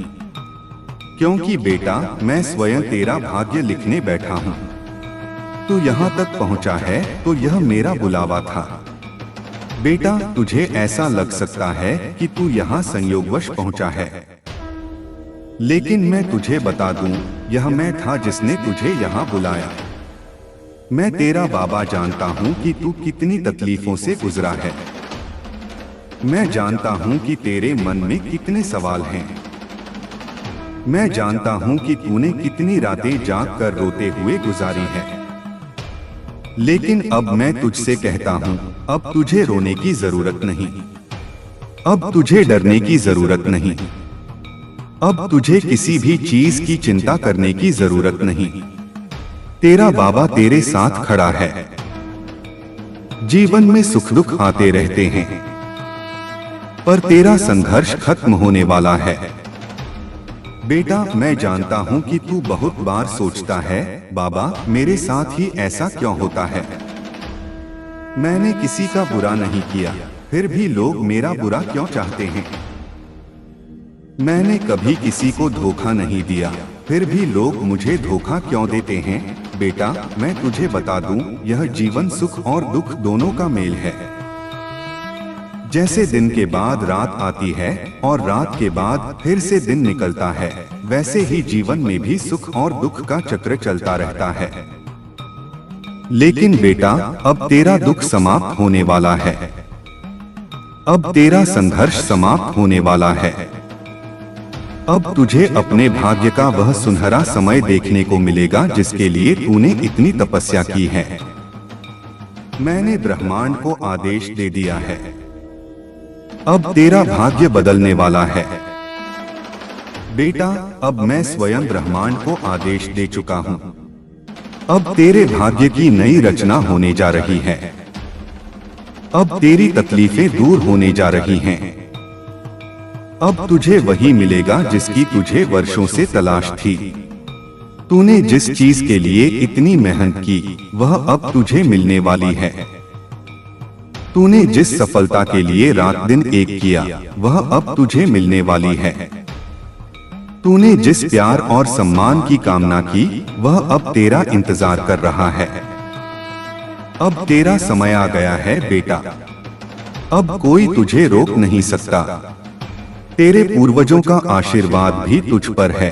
A: क्योंकि बेटा, मैं स्वयं तेरा भाग्य लिखने बैठा हूँ। तू यहाँ तक पहुँचा है तो यह मेरा बुलावा था। बेटा, तुझे ऐसा लग सकता है कि तू यहाँ संयोगवश पहुँचा है, लेकिन मैं तुझे बता दूं, यह मैं था जिसने तुझे यहाँ बुलाया। मैं तेरा बाबा जानता हूँ कि तू कितनी तकलीफों से गुजरा है। मैं जानता हूँ कि तेरे मन में कितने सवाल हैं। मैं जानता हूँ कि तूने कितनी रातें जाग कर रोते हुए गुजारी है। लेकिन अब मैं तुझसे कहता हूँ, अब तुझे रोने की जरूरत नहीं, अब तुझे डरने की जरूरत नहीं, अब तुझे किसी भी चीज की चिंता करने की जरूरत नहीं। तेरा बाबा तेरे साथ खड़ा है। जीवन में सुख दुख आते रहते हैं, पर तेरा संघर्ष खत्म होने वाला है। बेटा, मैं जानता हूँ कि तू बहुत बार सोचता है, बाबा, मेरे साथ ही ऐसा क्यों होता है। मैंने किसी का बुरा नहीं किया, फिर भी लोग मेरा बुरा क्यों चाहते हैं। मैंने कभी किसी को धोखा नहीं दिया, फिर भी लोग मुझे धोखा क्यों देते हैं। बेटा मैं तुझे बता दूं, यह जीवन सुख और दुख दोनों का मेल है। जैसे दिन के बाद रात आती है और रात के बाद फिर से दिन निकलता है, वैसे ही जीवन में भी सुख और दुख का चक्र चलता रहता है। लेकिन बेटा अब तेरा दुख समाप्त होने वाला है, अब तेरा संघर्ष समाप्त होने वाला है। अब तुझे अपने भाग्य का वह सुनहरा समय देखने को मिलेगा जिसके लिए तूने इतनी तपस्या की है। मैंने ब्रह्मांड को आदेश दे दिया है, अब तेरा भाग्य बदलने वाला है। बेटा अब मैं स्वयं ब्रह्मांड को आदेश दे चुका हूँ, अब तेरे भाग्य की नई रचना होने जा रही है। अब तेरी तकलीफें दूर होने जा रही हैं। अब तुझे वही मिलेगा जिसकी तुझे वर्षों से तलाश थी। तूने जिस चीज के लिए इतनी मेहनत की वह अब तुझे मिलने वाली है। तूने जिस सफलता के लिए रात दिन एक किया वह अब तुझे मिलने वाली है। तूने जिस प्यार और सम्मान की कामना की वह अब तेरा इंतजार कर रहा है। अब तेरा समय आ गया है बेटा, अब कोई तुझे रोक नहीं सकता। तेरे पूर्वजों का आशीर्वाद भी तुझ पर है।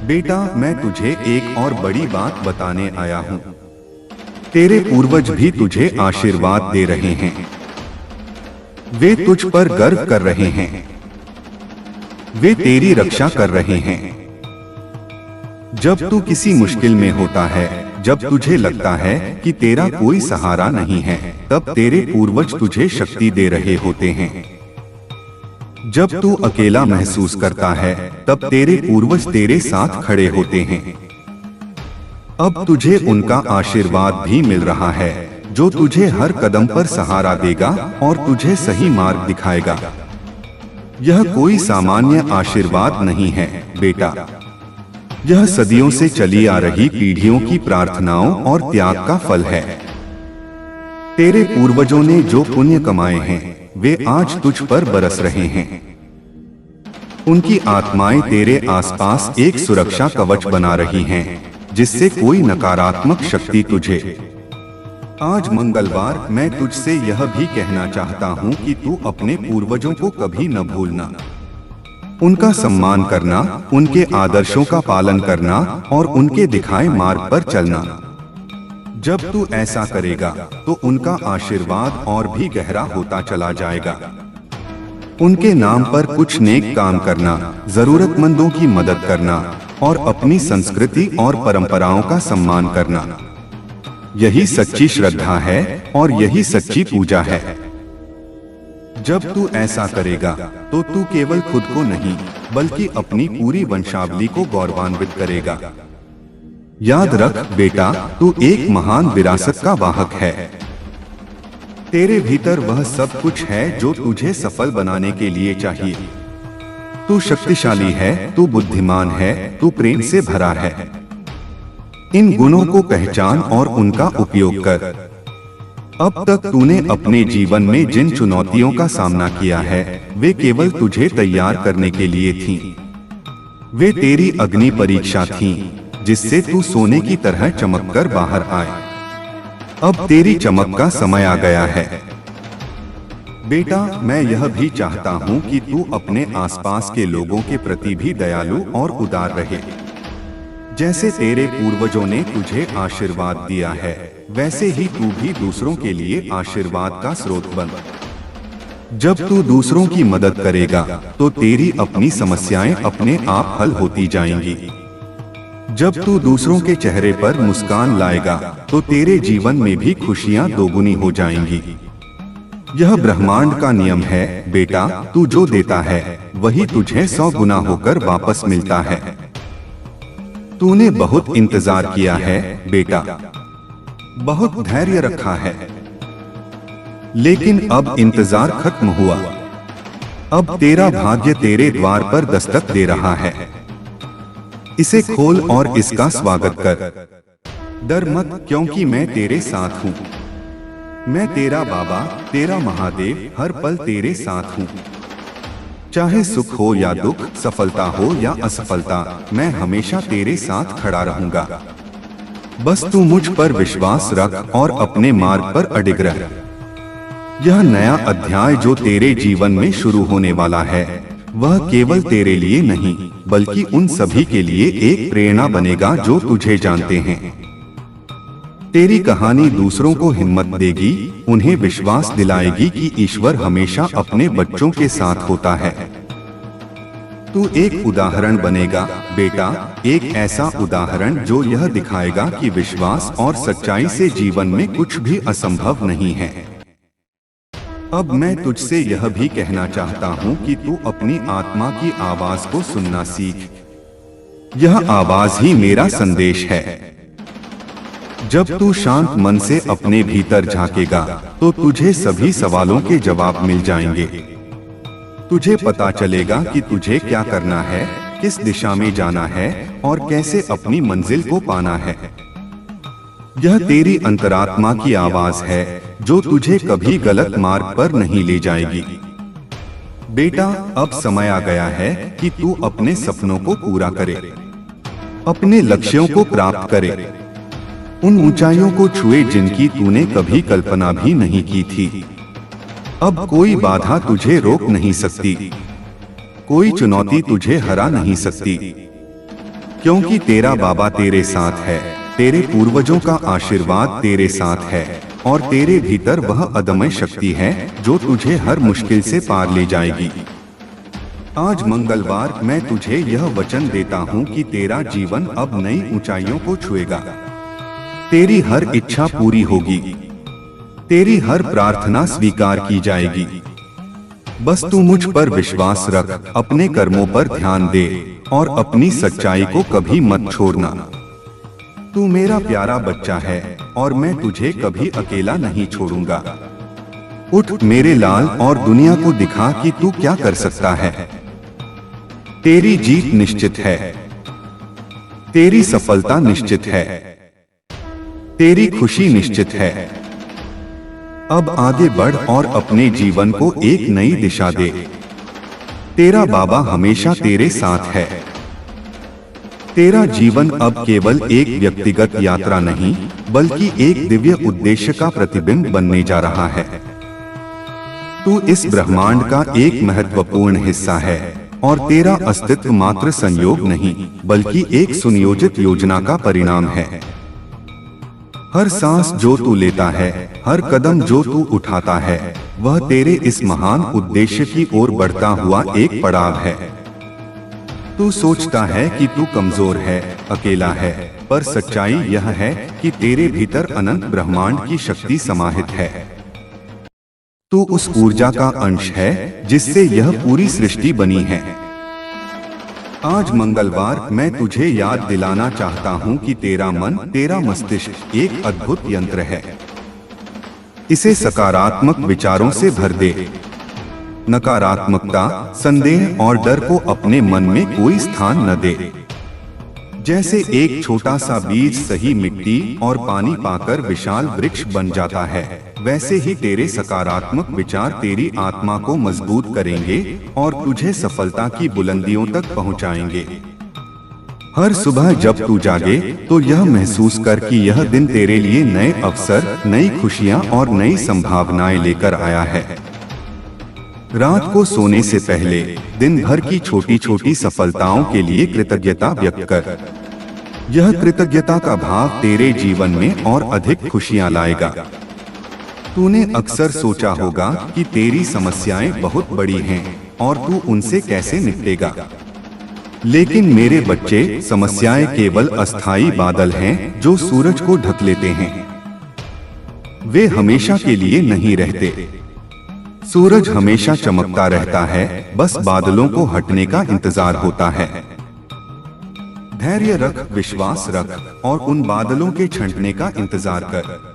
A: बेटा मैं तुझे एक और बड़ी बात बताने आया हूँ। तेरे पूर्वज भी तुझे आशीर्वाद दे रहे हैं, वे तुझ पर गर्व कर रहे हैं, वे तेरी रक्षा कर रहे हैं। जब तू किसी मुश्किल में होता है, जब तुझे लगता है कि तेरा कोई सहारा नहीं है, तब तेरे पूर्वज तुझे शक्ति दे रहे होते हैं। जब तू अकेला महसूस करता है, तब तेरे पूर्वज तेरे साथ खड़े होते हैं। अब तुझे उनका आशीर्वाद भी मिल रहा है, जो तुझे हर कदम पर सहारा देगा और तुझे सही मार्ग दिखाएगा। यह कोई सामान्य आशीर्वाद नहीं है बेटा, यह सदियों से चली आ रही पीढ़ियों की प्रार्थनाओं और त्याग का फल है। तेरे पूर्वजों ने जो पुण्य कमाए हैं वे आज तुझ पर बरस रहे हैं। उनकी आत्माएं तेरे आसपास एक सुरक्षा कवच बना रही हैं, जिससे कोई नकारात्मक शक्ति तुझे। आज मंगलवार मैं तुझसे यह भी कहना चाहता हूँ कि तू अपने पूर्वजों को कभी न भूलना। उनका सम्मान करना, उनके आदर्शों का पालन करना और उनके दिखाए मार्ग पर चलना। जब तू ऐसा करेगा तो उनका आशीर्वाद और भी गहरा होता चला जाएगा। उनके नाम पर कुछ नेक काम करना, जरूरतमंदों की मदद करना और अपनी संस्कृति और परंपराओं का सम्मान करना, यही सच्ची श्रद्धा है और यही सच्ची पूजा है। जब तू ऐसा करेगा तो तू केवल खुद को नहीं बल्कि अपनी पूरी वंशावली को गौरवान्वित करेगा। याद रख बेटा, तू एक महान विरासत का वाहक है। तेरे भीतर वह सब कुछ है जो तुझे सफल बनाने के लिए चाहिए। तू शक्तिशाली है, तू बुद्धिमान है, तू प्रेम से भरा है। इन गुणों को पहचान और उनका उपयोग कर। अब तक तूने अपने जीवन में जिन चुनौतियों का सामना किया है वे केवल तुझे तैयार करने के लिए थीं। वे तेरी अग्नि परीक्षा थीं, जिससे तू सोने की तरह चमककर बाहर आए। अब तेरी चमक का समय आ गया है। बेटा मैं यह भी चाहता हूँ कि तू अपने आसपास के लोगों के प्रति भी दयालु और उदार रहे। जैसे तेरे पूर्वजों ने तुझे आशीर्वाद दिया है, वैसे ही तू भी दूसरों के लिए आशीर्वाद का स्रोत बन। जब तू दूसरों की मदद करेगा तो तेरी अपनी समस्याएं अपने आप हल होती जाएंगी। जब तू दूसरों के चेहरे पर मुस्कान लाएगा तो तेरे जीवन में भी खुशियां दोगुनी हो जाएंगी। यह ब्रह्मांड का नियम है बेटा, तू जो देता है वही तुझे 100 गुना होकर वापस मिलता है। तूने बहुत इंतजार किया है बेटा, बहुत धैर्य रखा है, लेकिन अब इंतजार खत्म हुआ। अब तेरा भाग्य तेरे द्वार पर दस्तक दे रहा है। इसे खोल और इसका स्वागत कर। डर मत, क्योंकि मैं तेरे साथ हूँ। मैं तेरा बाबा, तेरा महादेव हर पल तेरे साथ हूँ। चाहे सुख हो या दुख, सफलता हो या असफलता, मैं हमेशा तेरे साथ खड़ा रहूंगा। बस तू मुझ पर विश्वास रख और अपने मार्ग पर अडिग रह। यह नया अध्याय जो तेरे जीवन में शुरू होने वाला है, वह केवल तेरे लिए नहीं बल्कि उन सभी के लिए एक प्रेरणा बनेगा जो तुझे जानते हैं। तेरी कहानी दूसरों को हिम्मत देगी, उन्हें विश्वास दिलाएगी कि ईश्वर हमेशा अपने बच्चों के साथ होता है। तू एक उदाहरण बनेगा बेटा, एक ऐसा उदाहरण जो यह दिखाएगा कि विश्वास और सच्चाई से जीवन में कुछ भी असंभव नहीं है। अब मैं तुझसे यह भी कहना चाहता हूँ कि तू अपनी आत्मा की आवाज को सुनना सीख। यह आवाज ही मेरा संदेश है। जब तू शांत मन से अपने भीतर झांकेगा तो तुझे सभी सवालों के जवाब मिल जाएंगे। तुझे पता चलेगा कि तुझे क्या करना है, किस दिशा में जाना है और कैसे अपनी मंजिल को पाना है। यह तेरी अंतरात्मा की आवाज है जो तुझे कभी गलत मार्ग पर नहीं ले जाएगी। बेटा, अब समय आ गया है कि तू अपने सपनों को पूरा करे, अपने लक्ष्यों को प्राप्त करे, उन ऊंचाइयों को छुए जिनकी तूने कभी कल्पना भी नहीं की थी। अब कोई बाधा तुझे रोक नहीं सकती, कोई चुनौती तुझे हरा नहीं सकती, क्योंकि तेरा बाबा तेरे साथ है, तेरे पूर्वजों का आशीर्वाद तेरे साथ है और तेरे भीतर वह अदम्य शक्ति है जो तुझे हर मुश्किल से पार ले जाएगी। आज मंगलवार मैं तुझे यह वचन देता हूँ कि तेरा जीवन अब नई ऊंचाइयों को छुएगा। तेरी हर इच्छा पूरी होगी, तेरी हर प्रार्थना स्वीकार की जाएगी। बस तू मुझ पर विश्वास रख, अपने कर्मों पर ध्यान दे और अपनी सच्चाई को कभी मत छोड़ना। तू मेरा प्यारा बच्चा है और मैं तुझे कभी अकेला नहीं छोड़ूंगा। उठ मेरे लाल और दुनिया को दिखा कि तू क्या कर सकता है। तेरी जीत निश्चित है, तेरी सफलता निश्चित है, तेरी खुशी निश्चित है। अब आगे बढ़ और अपने जीवन को एक नई दिशा दे। तेरा बाबा हमेशा तेरे साथ है। तेरा जीवन अब केवल एक व्यक्तिगत यात्रा नहीं बल्कि एक दिव्य उद्देश्य का प्रतिबिंब बनने जा रहा है। तू इस ब्रह्मांड का एक महत्वपूर्ण हिस्सा है और तेरा अस्तित्व मात्र संयोग नहीं बल्कि एक सुनियोजित योजना का परिणाम है। हर सांस जो तू लेता है, हर कदम जो तू उठाता है, वह तेरे इस महान उद्देश्य की ओर बढ़ता हुआ एक पड़ाव है। तू सोचता है कि तू कमजोर है, अकेला है, पर सच्चाई यह है कि तेरे भीतर अनंत ब्रह्मांड की शक्ति समाहित है। तू उस ऊर्जा का अंश है जिससे यह पूरी सृष्टि बनी है। आज मंगलवार मैं तुझे याद दिलाना चाहता हूँ कि तेरा मन, तेरा मस्तिष्क एक अद्भुत यंत्र है। इसे सकारात्मक विचारों से भर दे। नकारात्मकता, संदेह और डर को अपने मन में कोई स्थान न दे। जैसे एक छोटा सा बीज सही मिट्टी और पानी पाकर विशाल वृक्ष बन जाता है, वैसे ही तेरे सकारात्मक विचार तेरी आत्मा को मजबूत करेंगे और तुझे सफलता की बुलंदियों तक पहुंचाएंगे। हर सुबह जब तू जागे तो यह महसूस कर कि यह दिन तेरे लिए नए अवसर, नई खुशियां और नई संभावनाएं लेकर आया है। रात को सोने से पहले दिन भर की छोटी छोटी सफलताओं के लिए कृतज्ञता व्यक्त कर। यह कृतज्ञता का भाव तेरे जीवन में और अधिक खुशियां लाएगा। तूने अक्सर सोचा होगा कि तेरी समस्याएं बहुत बड़ी हैं और तू उनसे कैसे निपटेगा। लेकिन मेरे बच्चे, समस्याएं केवल अस्थायी बादल हैं जो सूरज को ढक लेते हैं। वे हमेशा के लिए नहीं रहते। सूरज हमेशा चमकता रहता है, बस बादलों को हटने का इंतजार होता है। धैर्य रख, विश्वास रख और उन बादलों के छंटने का इंतजार कर।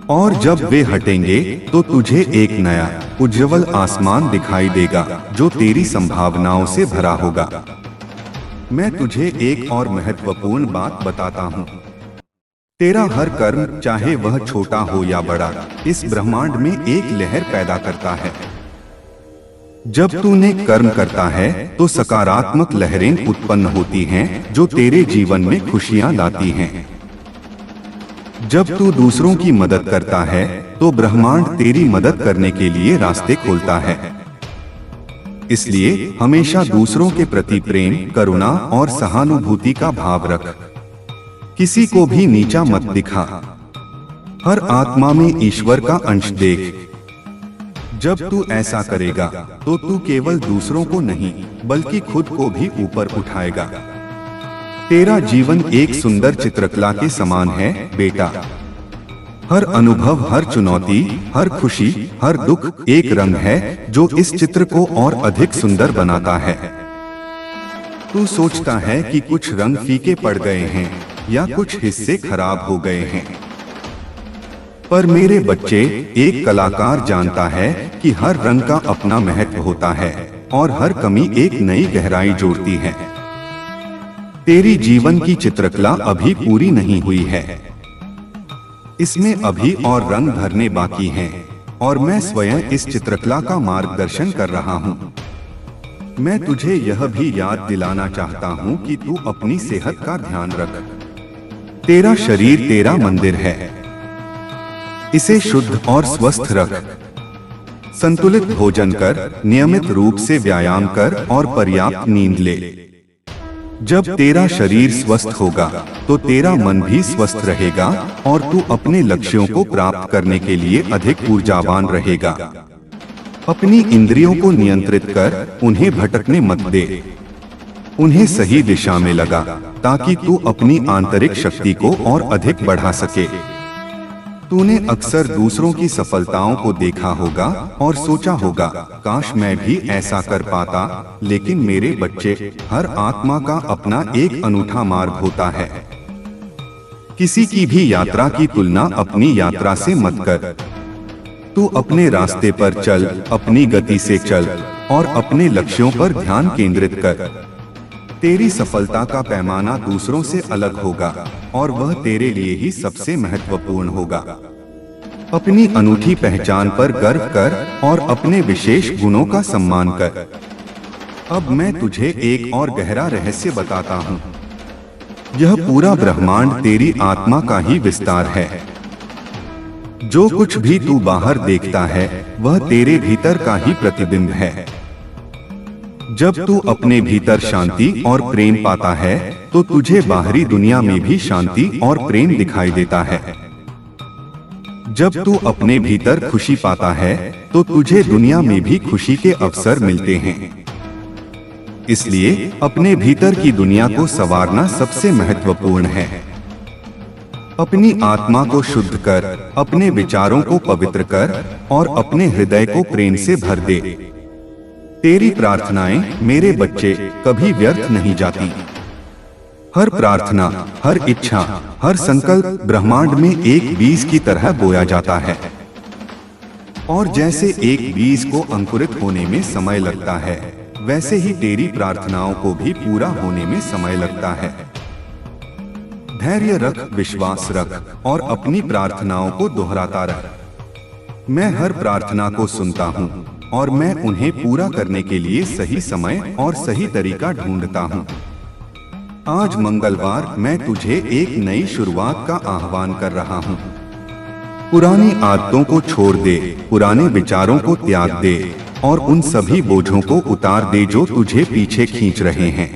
A: और जब वे हटेंगे तो तुझे एक नया उज्जवल आसमान दिखाई देगा जो तेरी संभावनाओं से भरा होगा। मैं तुझे एक और महत्वपूर्ण बात बताता हूँ। तेरा हर कर्म, चाहे वह छोटा हो या बड़ा, इस ब्रह्मांड में एक लहर पैदा करता है। जब तूने कर्म करता है तो सकारात्मक लहरें उत्पन्न होती हैं जो तेरे जीवन में खुशियां लाती हैं। जब तू दूसरों की मदद करता है तो ब्रह्मांड तेरी मदद करने के लिए रास्ते खोलता है। इसलिए हमेशा दूसरों के प्रति प्रेम, करुणा और सहानुभूति का भाव रख। किसी को भी नीचा मत दिखा। हर आत्मा में ईश्वर का अंश देख। जब तू ऐसा करेगा तो तू केवल दूसरों को नहीं बल्कि खुद को भी ऊपर उठाएगा। तेरा जीवन एक सुंदर चित्रकला के समान है बेटा। हर अनुभव, हर चुनौती, हर खुशी, हर दुख एक रंग है जो इस चित्र को और अधिक सुंदर बनाता है। तू सोचता है कि कुछ रंग फीके पड़ गए हैं या कुछ हिस्से खराब हो गए हैं, पर मेरे बच्चे, एक कलाकार जानता है कि हर रंग का अपना महत्व होता है और हर कमी एक नई गहराई जोड़ती है। तेरी जीवन की चित्रकला अभी पूरी नहीं हुई है। इसमें अभी और रंग भरने बाकी हैं और मैं स्वयं इस चित्रकला का मार्गदर्शन कर रहा हूँ। मैं तुझे यह भी याद दिलाना चाहता हूँ कि तू अपनी सेहत का ध्यान रख। तेरा शरीर तेरा मंदिर है। इसे शुद्ध और स्वस्थ रख। संतुलित भोजन कर, नियमित रूप से व्यायाम कर और पर्याप्त नींद ले। जब तेरा शरीर स्वस्थ होगा तो तेरा मन भी स्वस्थ रहेगा और तू अपने लक्ष्यों को प्राप्त करने के लिए अधिक ऊर्जावान रहेगा। अपनी इंद्रियों को नियंत्रित कर, उन्हें भटकने मत दे। उन्हें सही दिशा में लगा ताकि तू अपनी आंतरिक शक्ति को और अधिक बढ़ा सके। तूने अक्सर दूसरों की सफलताओं को देखा होगा और सोचा होगा, काश मैं भी ऐसा कर पाता। लेकिन मेरे बच्चे, हर आत्मा का अपना एक अनूठा मार्ग होता है। किसी की भी यात्रा की तुलना अपनी यात्रा से मत कर। तू अपने रास्ते पर चल, अपनी गति से चल और अपने लक्ष्यों पर ध्यान केंद्रित कर। तेरी सफलता का पैमाना दूसरों से अलग होगा और वह तेरे लिए ही सबसे महत्वपूर्ण होगा। अपनी अनूठी पहचान पर गर्व कर और अपने विशेष गुणों का सम्मान कर। अब मैं तुझे एक और गहरा रहस्य बताता हूँ। यह पूरा ब्रह्मांड तेरी आत्मा का ही विस्तार है। जो कुछ भी तू बाहर देखता है वह तेरे भीतर का ही प्रतिबिंब है। जब तू अपने भीतर शांति और प्रेम पाता है तो तुझे बाहरी दुनिया में भी शांति और प्रेम दिखाई देता है। जब तू अपने भीतर खुशी पाता है तो तुझे दुनिया में भी खुशी के अवसर मिलते हैं। इसलिए अपने भीतर की दुनिया को संवारना सबसे महत्वपूर्ण है। अपनी आत्मा को शुद्ध कर, अपने विचारों को पवित्र कर और अपने हृदय को प्रेम से भर दे। तेरी प्रार्थनाएं, मेरे बच्चे, कभी व्यर्थ नहीं जाती। हर प्रार्थना, हर इच्छा, हर संकल्प ब्रह्मांड में एक बीज की तरह बोया जाता है। और जैसे एक बीज को अंकुरित होने में समय लगता है, वैसे ही तेरी प्रार्थनाओं को भी पूरा होने में समय लगता है। धैर्य रख, विश्वास रख और अपनी प्रार्थनाओं को दोहराता रह। मैं हर प्रार्थना को सुनता हूँ और मैं उन्हें पूरा करने के लिए सही समय और सही तरीका ढूंढता हूँ। आज मंगलवार मैं तुझे एक नई शुरुआत का आह्वान कर रहा हूँ। पुरानी आदतों को छोड़ दे, पुराने विचारों को त्याग दे और उन सभी बोझों को उतार दे जो तुझे पीछे खींच रहे हैं।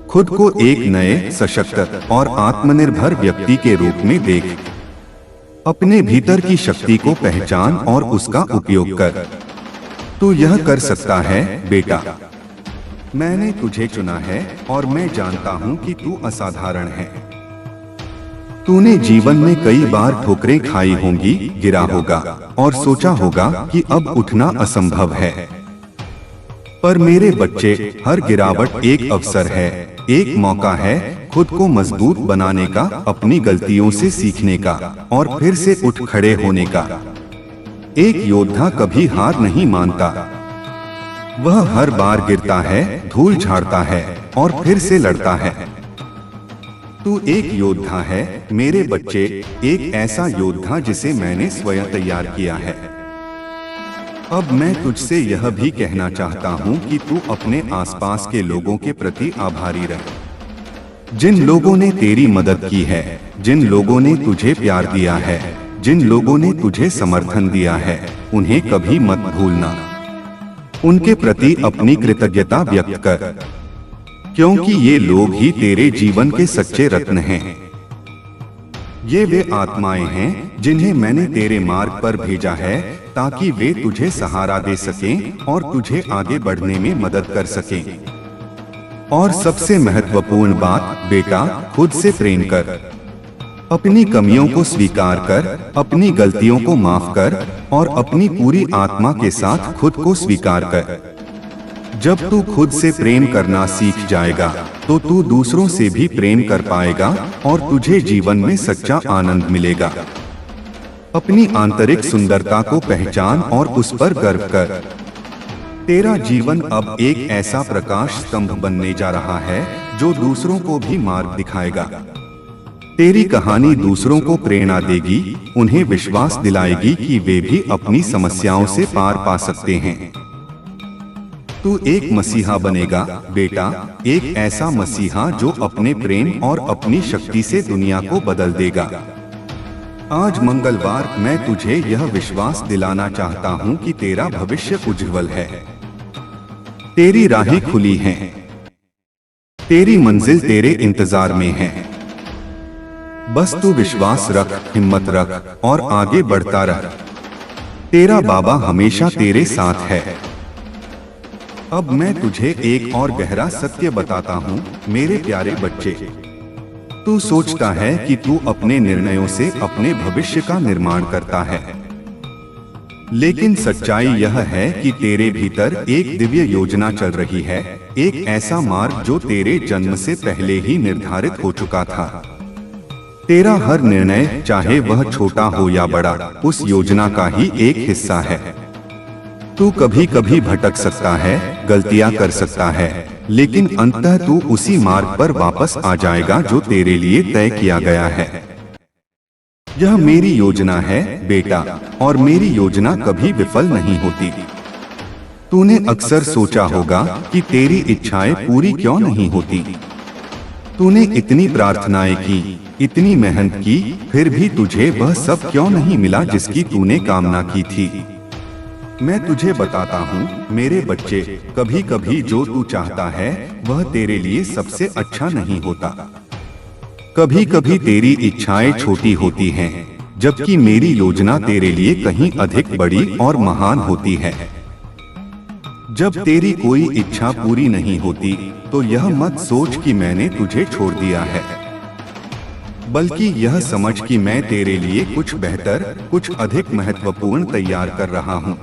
A: खुद को एक नए, सशक्त और आत्मनिर्भर व्यक्ति के रूप में देख। अपने भीतर की शक्ति को पहचान और उसका उपयोग कर। तू यह कर सकता है बेटा। मैंने तुझे चुना है और मैं जानता हूँ कि तू असाधारण है। तूने जीवन में कई बार ठोकरें खाई होंगी, गिरा होगा और सोचा होगा कि अब उठना असंभव है। पर मेरे बच्चे, हर गिरावट एक अवसर है, एक मौका है खुद को मजबूत बनाने का, अपनी गलतियों से सीखने का और फिर से उठ खड़े होने का। एक योद्धा कभी हार नहीं मानता। वह हर बार गिरता है, धूल झाड़ता है और फिर से लड़ता है। तू एक योद्धा है मेरे बच्चे, एक ऐसा योद्धा जिसे मैंने स्वयं तैयार किया है। अब मैं तुझसे यह भी कहना चाहता हूँ कि तू अपने आसपास के लोगों के प्रति आभारी रह। जिन लोगों ने तेरी मदद की है, जिन लोगों ने तुझे प्यार दिया है, जिन लोगों ने तुझे समर्थन दिया है, उन्हें कभी मत भूलना। उनके प्रति अपनी कृतज्ञता व्यक्त कर, क्योंकि ये लोग ही तेरे जीवन के सच्चे रत्न हैं। ये वे आत्माएं हैं जिन्हें मैंने तेरे मार्ग पर भेजा है ताकि वे तुझे सहारा दे सकें और तुझे आगे बढ़ने में मदद कर सकें। और सबसे महत्वपूर्ण बात बेटा, खुद से प्रेम कर। अपनी कमियों को स्वीकार कर, अपनी गलतियों को माफ कर और अपनी पूरी आत्मा के साथ खुद को स्वीकार कर। जब तू खुद से प्रेम करना सीख जाएगा तो तू दूसरों से भी प्रेम कर पाएगा और तुझे जीवन में सच्चा आनंद मिलेगा। अपनी आंतरिक सुंदरता को पहचान और उस पर गर्व कर। तेरा जीवन अब एक ऐसा प्रकाश स्तंभ बनने जा रहा है जो दूसरों को भी मार्ग दिखाएगा। तेरी कहानी दूसरों को प्रेरणा देगी, उन्हें विश्वास दिलाएगी कि वे भी अपनी समस्याओं से पार पा सकते हैं। तू एक मसीहा बनेगा बेटा, एक ऐसा मसीहा जो अपने प्रेम और अपनी शक्ति से दुनिया को बदल देगा। आज मंगलवार मैं तुझे यह विश्वास दिलाना चाहता हूँ कि तेरा भविष्य उज्जवल है। तेरी राहें खुली हैं, तेरी मंजिल तेरे इंतजार में है। बस तू विश्वास रख, हिम्मत रख और आगे बढ़ता रह। तेरा बाबा हमेशा तेरे साथ है। अब मैं तुझे एक और गहरा सत्य बताता हूँ मेरे प्यारे बच्चे। तू सोचता है कि तू अपने निर्णयों से अपने भविष्य का निर्माण करता है, लेकिन सच्चाई यह है कि तेरे भीतर एक दिव्य योजना चल रही है, एक ऐसा मार्ग जो तेरे जन्म से पहले ही निर्धारित हो चुका था। तेरा हर निर्णय, चाहे वह छोटा हो या बड़ा, उस योजना का ही एक हिस्सा है। तू कभी कभी भटक सकता है, गलतियां कर सकता है, लेकिन अंततः तू उसी मार्ग पर वापस आ जाएगा जो तेरे लिए तय किया गया है। यह मेरी योजना है बेटा, और मेरी योजना कभी विफल नहीं होती। तूने अक्सर सोचा होगा कि तेरी इच्छाएं पूरी क्यों नहीं होती। तूने इतनी प्रार्थनाएं की, इतनी मेहनत की, फिर भी तुझे वह सब क्यों नहीं मिला जिसकी तूने कामना की थी। मैं तुझे बताता हूँ मेरे बच्चे, कभी कभी जो तू चाहता है वह तेरे लिए सबसे अच्छा नहीं होता। कभी कभी तेरी इच्छाएं छोटी होती हैं, जबकि मेरी योजना तेरे लिए कहीं अधिक बड़ी और महान होती है। जब तेरी कोई इच्छा पूरी नहीं होती तो यह मत सोच कि मैंने तुझे छोड़ दिया है, बल्कि यह समझ कि मैं तेरे लिए कुछ बेहतर, कुछ अधिक महत्वपूर्ण तैयार कर रहा हूँ।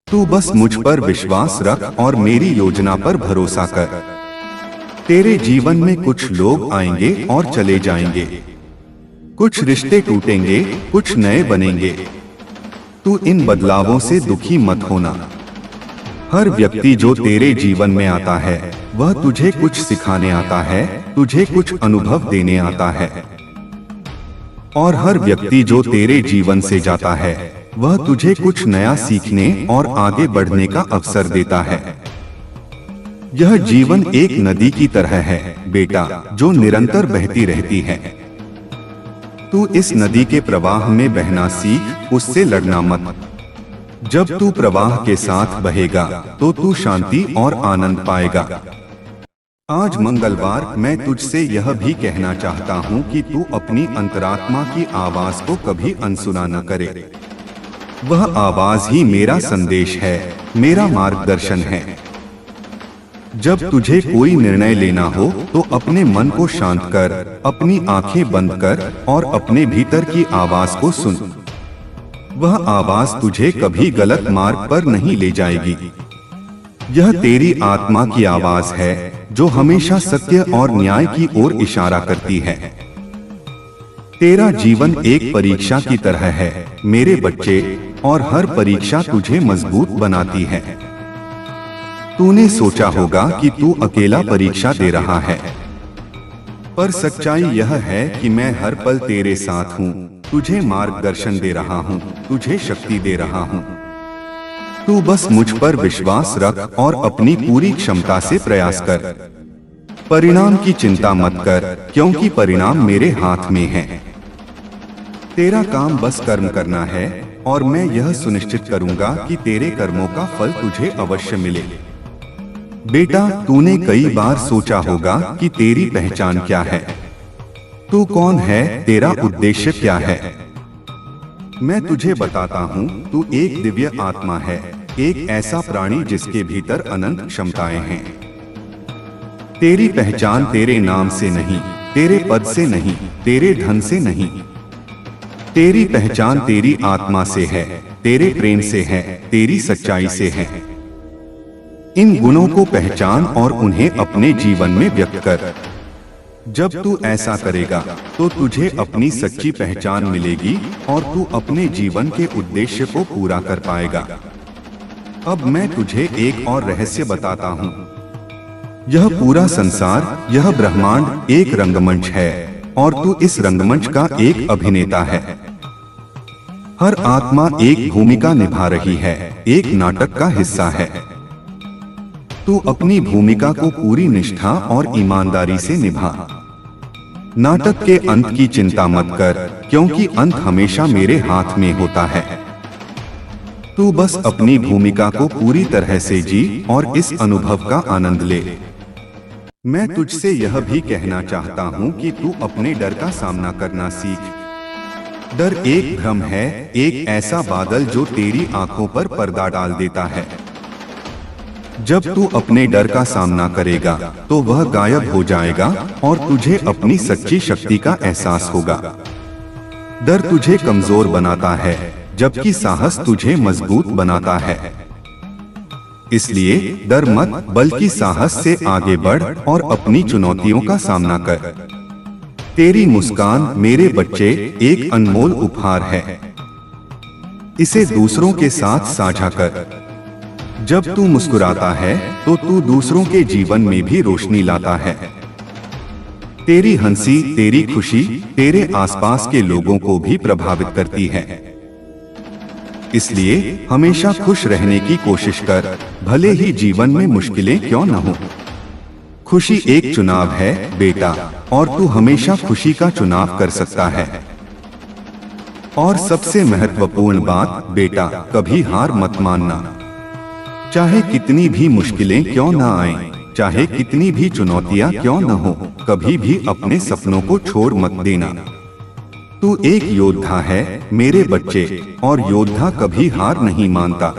A: तू बस मुझ पर विश्वास रख और मेरी योजना पर भरोसा कर। तेरे जीवन में कुछ लोग आएंगे और चले जाएंगे, कुछ रिश्ते टूटेंगे, कुछ नए बनेंगे। तू इन बदलावों से दुखी मत होना। हर व्यक्ति जो तेरे जीवन में आता है वह तुझे कुछ सिखाने आता है, तुझे कुछ अनुभव देने आता है। और हर व्यक्ति जो तेरे जीवन से जाता है वह तुझे कुछ नया सीखने और आगे बढ़ने का अवसर देता है। यह जीवन एक नदी की तरह है बेटा, जो निरंतर बहती रहती है। तू इस नदी के प्रवाह में बहना सीख, उससे लड़ना मत। जब तू प्रवाह के साथ बहेगा तो तू शांति और आनंद पाएगा। आज मंगलवार मैं तुझसे यह भी कहना चाहता हूँ कि तू अपनी अंतरात्मा की आवाज को कभी अनसुना न करे। वह आवाज ही मेरा संदेश है, मेरा मार्गदर्शन है। जब तुझे कोई निर्णय लेना हो तो अपने मन को शांत कर, अपनी आंखें बंद कर और अपने भीतर की आवाज को सुन। वह आवाज तुझे कभी गलत मार्ग पर नहीं ले जाएगी। यह तेरी आत्मा की आवाज है जो हमेशा सत्य और न्याय की ओर इशारा करती है। तेरा जीवन एक परीक्षा की तरह है मेरे बच्चे, और हर परीक्षा तुझे मजबूत बनाती है। तूने सोचा होगा कि तू अकेला परीक्षा दे रहा है, पर सच्चाई यह है कि मैं हर पल तेरे साथ हूँ, तुझे मार्गदर्शन दे रहा हूँ, तुझे शक्ति दे रहा हूँ। तू बस मुझ पर विश्वास रख और अपनी पूरी क्षमता से प्रयास कर। परिणाम की चिंता मत कर, क्योंकि परिणाम मेरे हाथ में है। तेरा काम बस कर्म करना है और मैं यह सुनिश्चित करूंगा कि तेरे कर्मों का फल तुझे अवश्य मिले। बेटा, तूने कई बार सोचा होगा कि तेरी पहचान क्या है, तू कौन है, तेरा उद्देश्य क्या है। मैं तुझे बताता हूँ, तू एक दिव्य आत्मा है, एक ऐसा प्राणी जिसके भीतर अनंत क्षमताएं हैं। तेरी पहचान तेरे नाम से नहीं, तेरे पद से नहीं, तेरे धन से नहीं, तेरी पहचान तेरी आत्मा से है, तेरे प्रेम से है, तेरी सच्चाई से है। इन गुणों को पहचान और उन्हें अपने जीवन में व्यक्त कर। जब तू ऐसा करेगा तो तुझे अपनी सच्ची पहचान मिलेगी और तू अपने जीवन के उद्देश्य को पूरा कर पाएगा। अब मैं तुझे एक और रहस्य बताता हूँ। यह पूरा संसार, यह ब्रह्मांड एक रंगमंच है और तू इस रंगमंच का एक अभिनेता है। हर आत्मा एक भूमिका निभा रही है, एक नाटक का हिस्सा है। तू अपनी भूमिका को पूरी निष्ठा और ईमानदारी से निभा। नाटक के अंत की चिंता मत कर, क्योंकि अंत हमेशा मेरे हाथ में होता है। तू बस अपनी भूमिका को पूरी तरह से जी और इस अनुभव का आनंद ले। मैं तुझसे यह भी कहना चाहता हूँ कि तू अपने डर का सामना करना सीख। डर एक भ्रम है, एक ऐसा बादल जो तेरी आंखों पर पर्दा डाल देता है। जब तू अपने डर का सामना करेगा तो वह गायब हो जाएगा और तुझे अपनी सच्ची शक्ति का एहसास होगा। डर तुझे कमजोर बनाता है, जबकि साहस तुझे मजबूत बनाता है। इसलिए डर मत, बल्कि साहस से आगे बढ़ और अपनी चुनौतियों का सामना कर। तेरी मुस्कान, मेरे बच्चे, एक अनमोल उपहार है। इसे दूसरों के साथ साझा कर। जब तू मुस्कुराता है तो तू दूसरों के जीवन में भी रोशनी लाता है। तेरी हंसी, तेरी खुशी तेरे आसपास के लोगों को भी प्रभावित करती है। इसलिए हमेशा खुश रहने की कोशिश कर, भले ही जीवन में मुश्किलें क्यों न हो। खुशी एक चुनाव है बेटा, और तू हमेशा खुशी का चुनाव कर सकता है। और सबसे महत्वपूर्ण बात बेटा, कभी हार मत मानना। चाहे कितनी भी मुश्किलें क्यों न आएं, चाहे कितनी भी चुनौतियां क्यों न हो, कभी भी अपने सपनों को छोड़ मत देना। तू एक योद्धा है मेरे बच्चे, और योद्धा कभी हार नहीं मानता।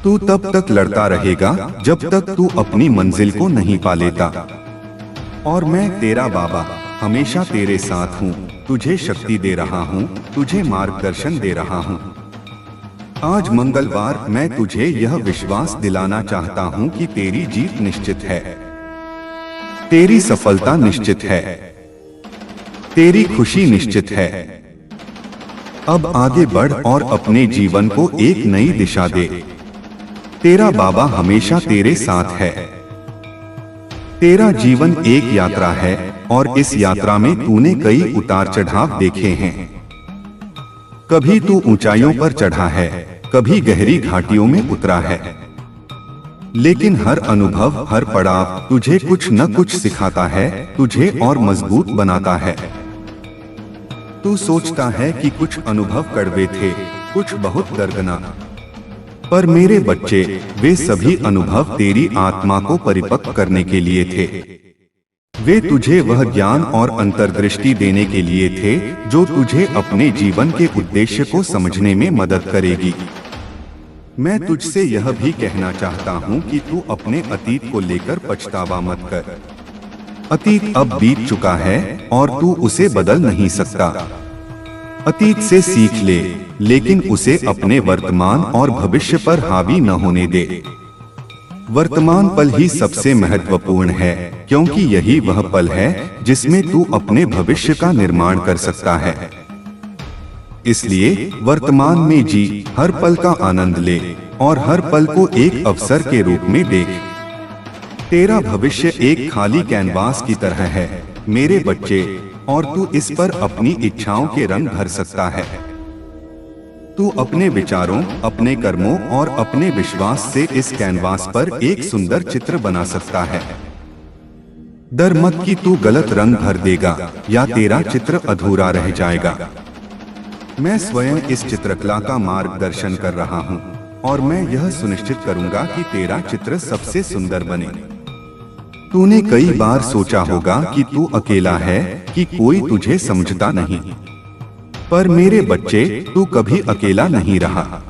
A: तू तब तक लड़ता रहेगा जब तक तू अपनी मंजिल को नहीं पा लेता। और मैं तेरा बाबा हमेशा तेरे साथ हूँ, तुझे शक्ति दे रहा हूँ, तुझे मार्गदर्शन दे रहा हूँ। आज मंगलवार मैं तुझे यह विश्वास दिलाना चाहता हूँ कि तेरी जीत निश्चित है, तेरी सफलता निश्चित है, तेरी खुशी निश्चित है। अब आगे बढ़ और अपने जीवन को एक नई दिशा दे। तेरा बाबा हमेशा तेरे साथ है। तेरा जीवन एक यात्रा है और इस यात्रा में तूने कई उतार चढ़ाव देखे हैं। कभी तू ऊंचाइयों पर चढ़ा है, कभी गहरी घाटियों में उतरा है, लेकिन हर अनुभव, हर पड़ाव तुझे कुछ न कुछ सिखाता है, तुझे और मजबूत बनाता है। तू सोचता है कि कुछ अनुभव कड़वे थे, कुछ बहुत दर्दनाक, पर मेरे बच्चे, वे सभी अनुभव तेरी आत्मा को परिपक्व करने के लिए थे। वे तुझे वह ज्ञान और अंतर्दृष्टि देने के लिए थे जो तुझे अपने जीवन के उद्देश्य को समझने में मदद करेगी। मैं तुझसे यह भी कहना चाहता हूँ कि तू अपने अतीत को लेकर पछतावा मत कर। अतीत अब बीत चुका है और तू उसे बदल नहीं सकता। अतीत से सीख ले, लेकिन उसे अपने वर्तमान और भविष्य पर हावी न होने दे। वर्तमान पल ही सबसे महत्वपूर्ण है, क्योंकि यही वह पल है जिसमें तू अपने भविष्य का निर्माण कर सकता है। इसलिए वर्तमान में जी, हर पल का आनंद ले और हर पल को एक अवसर के रूप में देख। तेरा भविष्य एक खाली कैनवास की तरह है मेरे बच्चे, और तू इस पर अपनी इच्छाओं के रंग भर सकता है। तू अपने विचारों, अपने कर्मों और अपने विश्वास से इस कैनवास पर एक सुंदर चित्र बना सकता है। डर मत कि तू गलत रंग भर देगा या तेरा चित्र अधूरा रह जाएगा। मैं स्वयं इस चित्रकला का मार्गदर्शन कर रहा हूँ और मैं यह सुनिश्चित करूंगा कि तेरा चित्र सबसे सुंदर बने। तूने कई बार सोचा होगा कि तू अकेला है, कि कोई तुझे समझता नहीं, पर मेरे बच्चे, तू कभी अकेला नहीं रहा।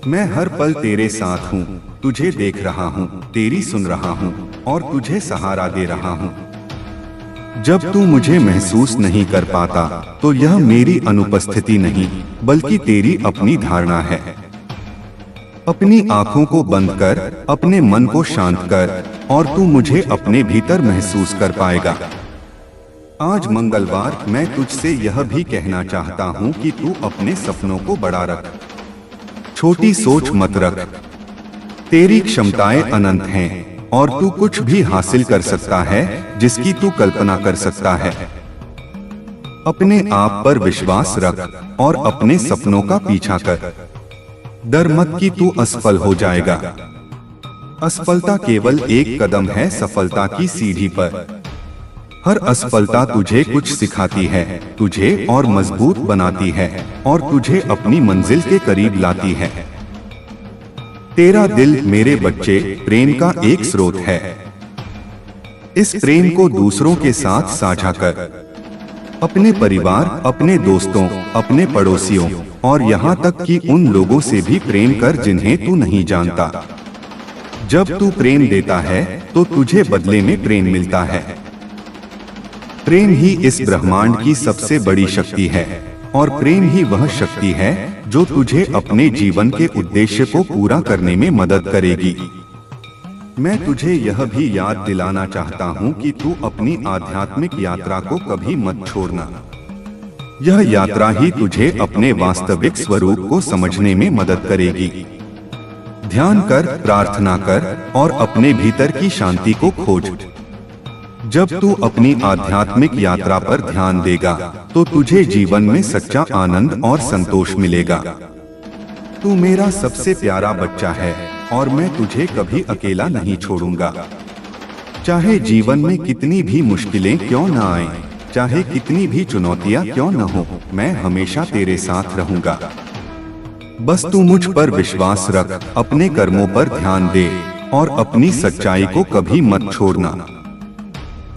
A: मैं हर पल तेरे साथ हूँ, तुझे देख रहा हूँ, तेरी सुन रहा हूँ और तुझे सहारा दे रहा हूँ। जब तू मुझे महसूस नहीं कर पाता तो यह मेरी अनुपस्थिति नहीं बल्कि तेरी अपनी धारणा है। अपनी आंखों को बंद कर, अपने मन को शांत कर और तू मुझे अपने भीतर महसूस कर पाएगा। आज मंगलवार मैं तुझसे यह भी कहना चाहता हूँ कि तू अपने सपनों को बड़ा रख, छोटी सोच मत रख। तेरी क्षमताएं अनंत हैं और तू कुछ भी हासिल कर सकता है जिसकी तू कल्पना कर सकता है। अपने आप पर विश्वास रख और अपने सपनों का पीछा कर। डर मत कि तू असफल हो जाएगा। असफलता केवल एक कदम है सफलता की सीढ़ी पर। हर असफलता तुझे कुछ सिखाती है, तुझे और मजबूत बनाती है और तुझे अपनी मंजिल के करीब लाती है। तेरा दिल मेरे बच्चे प्रेम का एक स्रोत है। इस प्रेम को दूसरों के साथ साझा कर। अपने परिवार, अपने दोस्तों, अपने पड़ोसियों और यहाँ तक कि उन लोगों से भी प्रेम कर जिन्हें तू नहीं जानता। जब तू प्रेम देता है तो तुझे बदले में प्रेम मिलता है। प्रेम ही इस ब्रह्मांड की सबसे बड़ी शक्ति है और प्रेम ही वह शक्ति है जो तुझे अपने जीवन के उद्देश्य को पूरा करने में मदद करेगी। मैं तुझे यह भी याद दिलाना चाहता हूँ कि तू अपनी आध्यात्मिक यात्रा को कभी मत छोड़ना। यह यात्रा ही तुझे अपने वास्तविक स्वरूप को समझने में मदद करेगी। ध्यान कर, प्रार्थना कर और अपने भीतर की शांति को खोज। जब तू अपनी आध्यात्मिक यात्रा पर ध्यान देगा तो तुझे जीवन में सच्चा आनंद और संतोष मिलेगा। तू मेरा सबसे प्यारा बच्चा है और मैं तुझे कभी अकेला नहीं छोड़ूंगा। चाहे जीवन में कितनी भी मुश्किलें क्यों न आएं, चाहे कितनी भी चुनौतियां क्यों न हो, मैं हमेशा तेरे साथ रहूंगा। बस तू मुझ पर विश्वास रख, अपने कर्मों पर ध्यान दे और अपनी सच्चाई को कभी मत छोड़ना।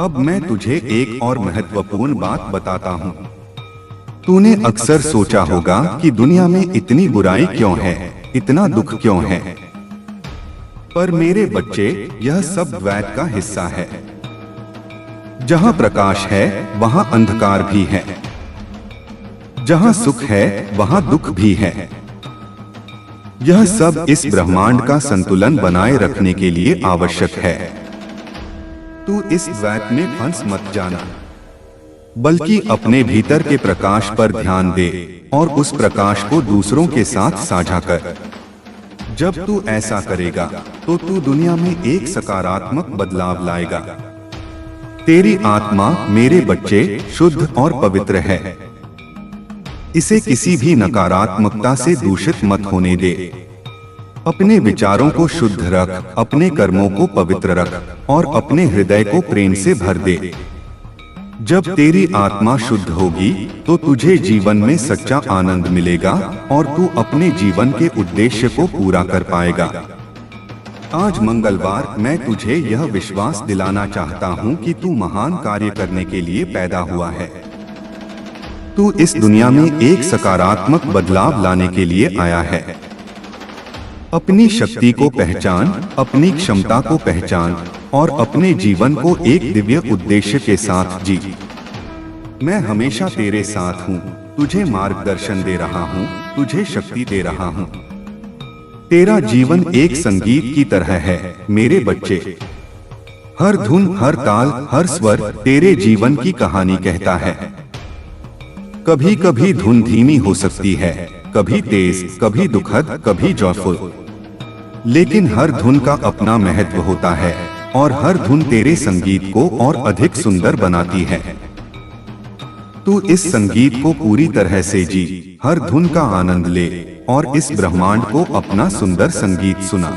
A: अब मैं तुझे एक और महत्वपूर्ण बात बताता हूँ। तूने अक्सर सोचा होगा कि दुनिया में इतनी बुराई क्यों है, इतना दुख क्यों है। पर मेरे बच्चे, यह सब द्वैत का हिस्सा है। जहाँ प्रकाश है वहाँ अंधकार भी है, जहाँ सुख है वहाँ दुख भी है। यह सब इस ब्रह्मांड का संतुलन बनाए रखने के लिए आवश्यक है। तू इस द्वैत में फंस मत जाना, बल्कि अपने भीतर के प्रकाश पर ध्यान दे और उस प्रकाश को दूसरों के साथ साझा कर। जब तू ऐसा करेगा तो तू दुनिया में एक सकारात्मक बदलाव लाएगा। तेरी आत्मा, मेरे बच्चे, शुद्ध और पवित्र है। इसे किसी भी नकारात्मकता से दूषित मत होने दे। अपने विचारों को शुद्ध रख, अपने कर्मों को पवित्र रख और अपने हृदय को प्रेम से भर दे। जब तेरी आत्मा शुद्ध होगी तो तुझे जीवन में सच्चा आनंद मिलेगा और तू अपने जीवन के उद्देश्य को पूरा कर पाएगा। आज मंगलवार मैं तुझे यह विश्वास दिलाना चाहता हूँ कि तू महान कार्य करने के लिए पैदा हुआ है। तू इस दुनिया में एक सकारात्मक बदलाव लाने के लिए आया है। अपनी शक्ति को पहचान, अपनी क्षमता को पहचान और अपने जीवन को एक दिव्य उद्देश्य के साथ जी। मैं हमेशा तेरे साथ हूँ, तुझे मार्गदर्शन दे रहा हूँ, तुझे शक्ति दे रहा हूँ। तेरा जीवन एक संगीत की तरह है मेरे बच्चे। हर धुन, हर ताल, हर स्वर तेरे जीवन की कहानी कहता है। कभी कभी धुन धीमी हो सकती है, कभी तेज, कभी दुखद, कभी जॉयफुल, लेकिन हर धुन का अपना महत्व होता है और हर धुन तेरे संगीत को और अधिक सुंदर बनाती है। तू इस संगीत को पूरी तरह से जी, हर धुन का आनंद ले और इस ब्रह्मांड को अपना सुंदर संगीत सुना।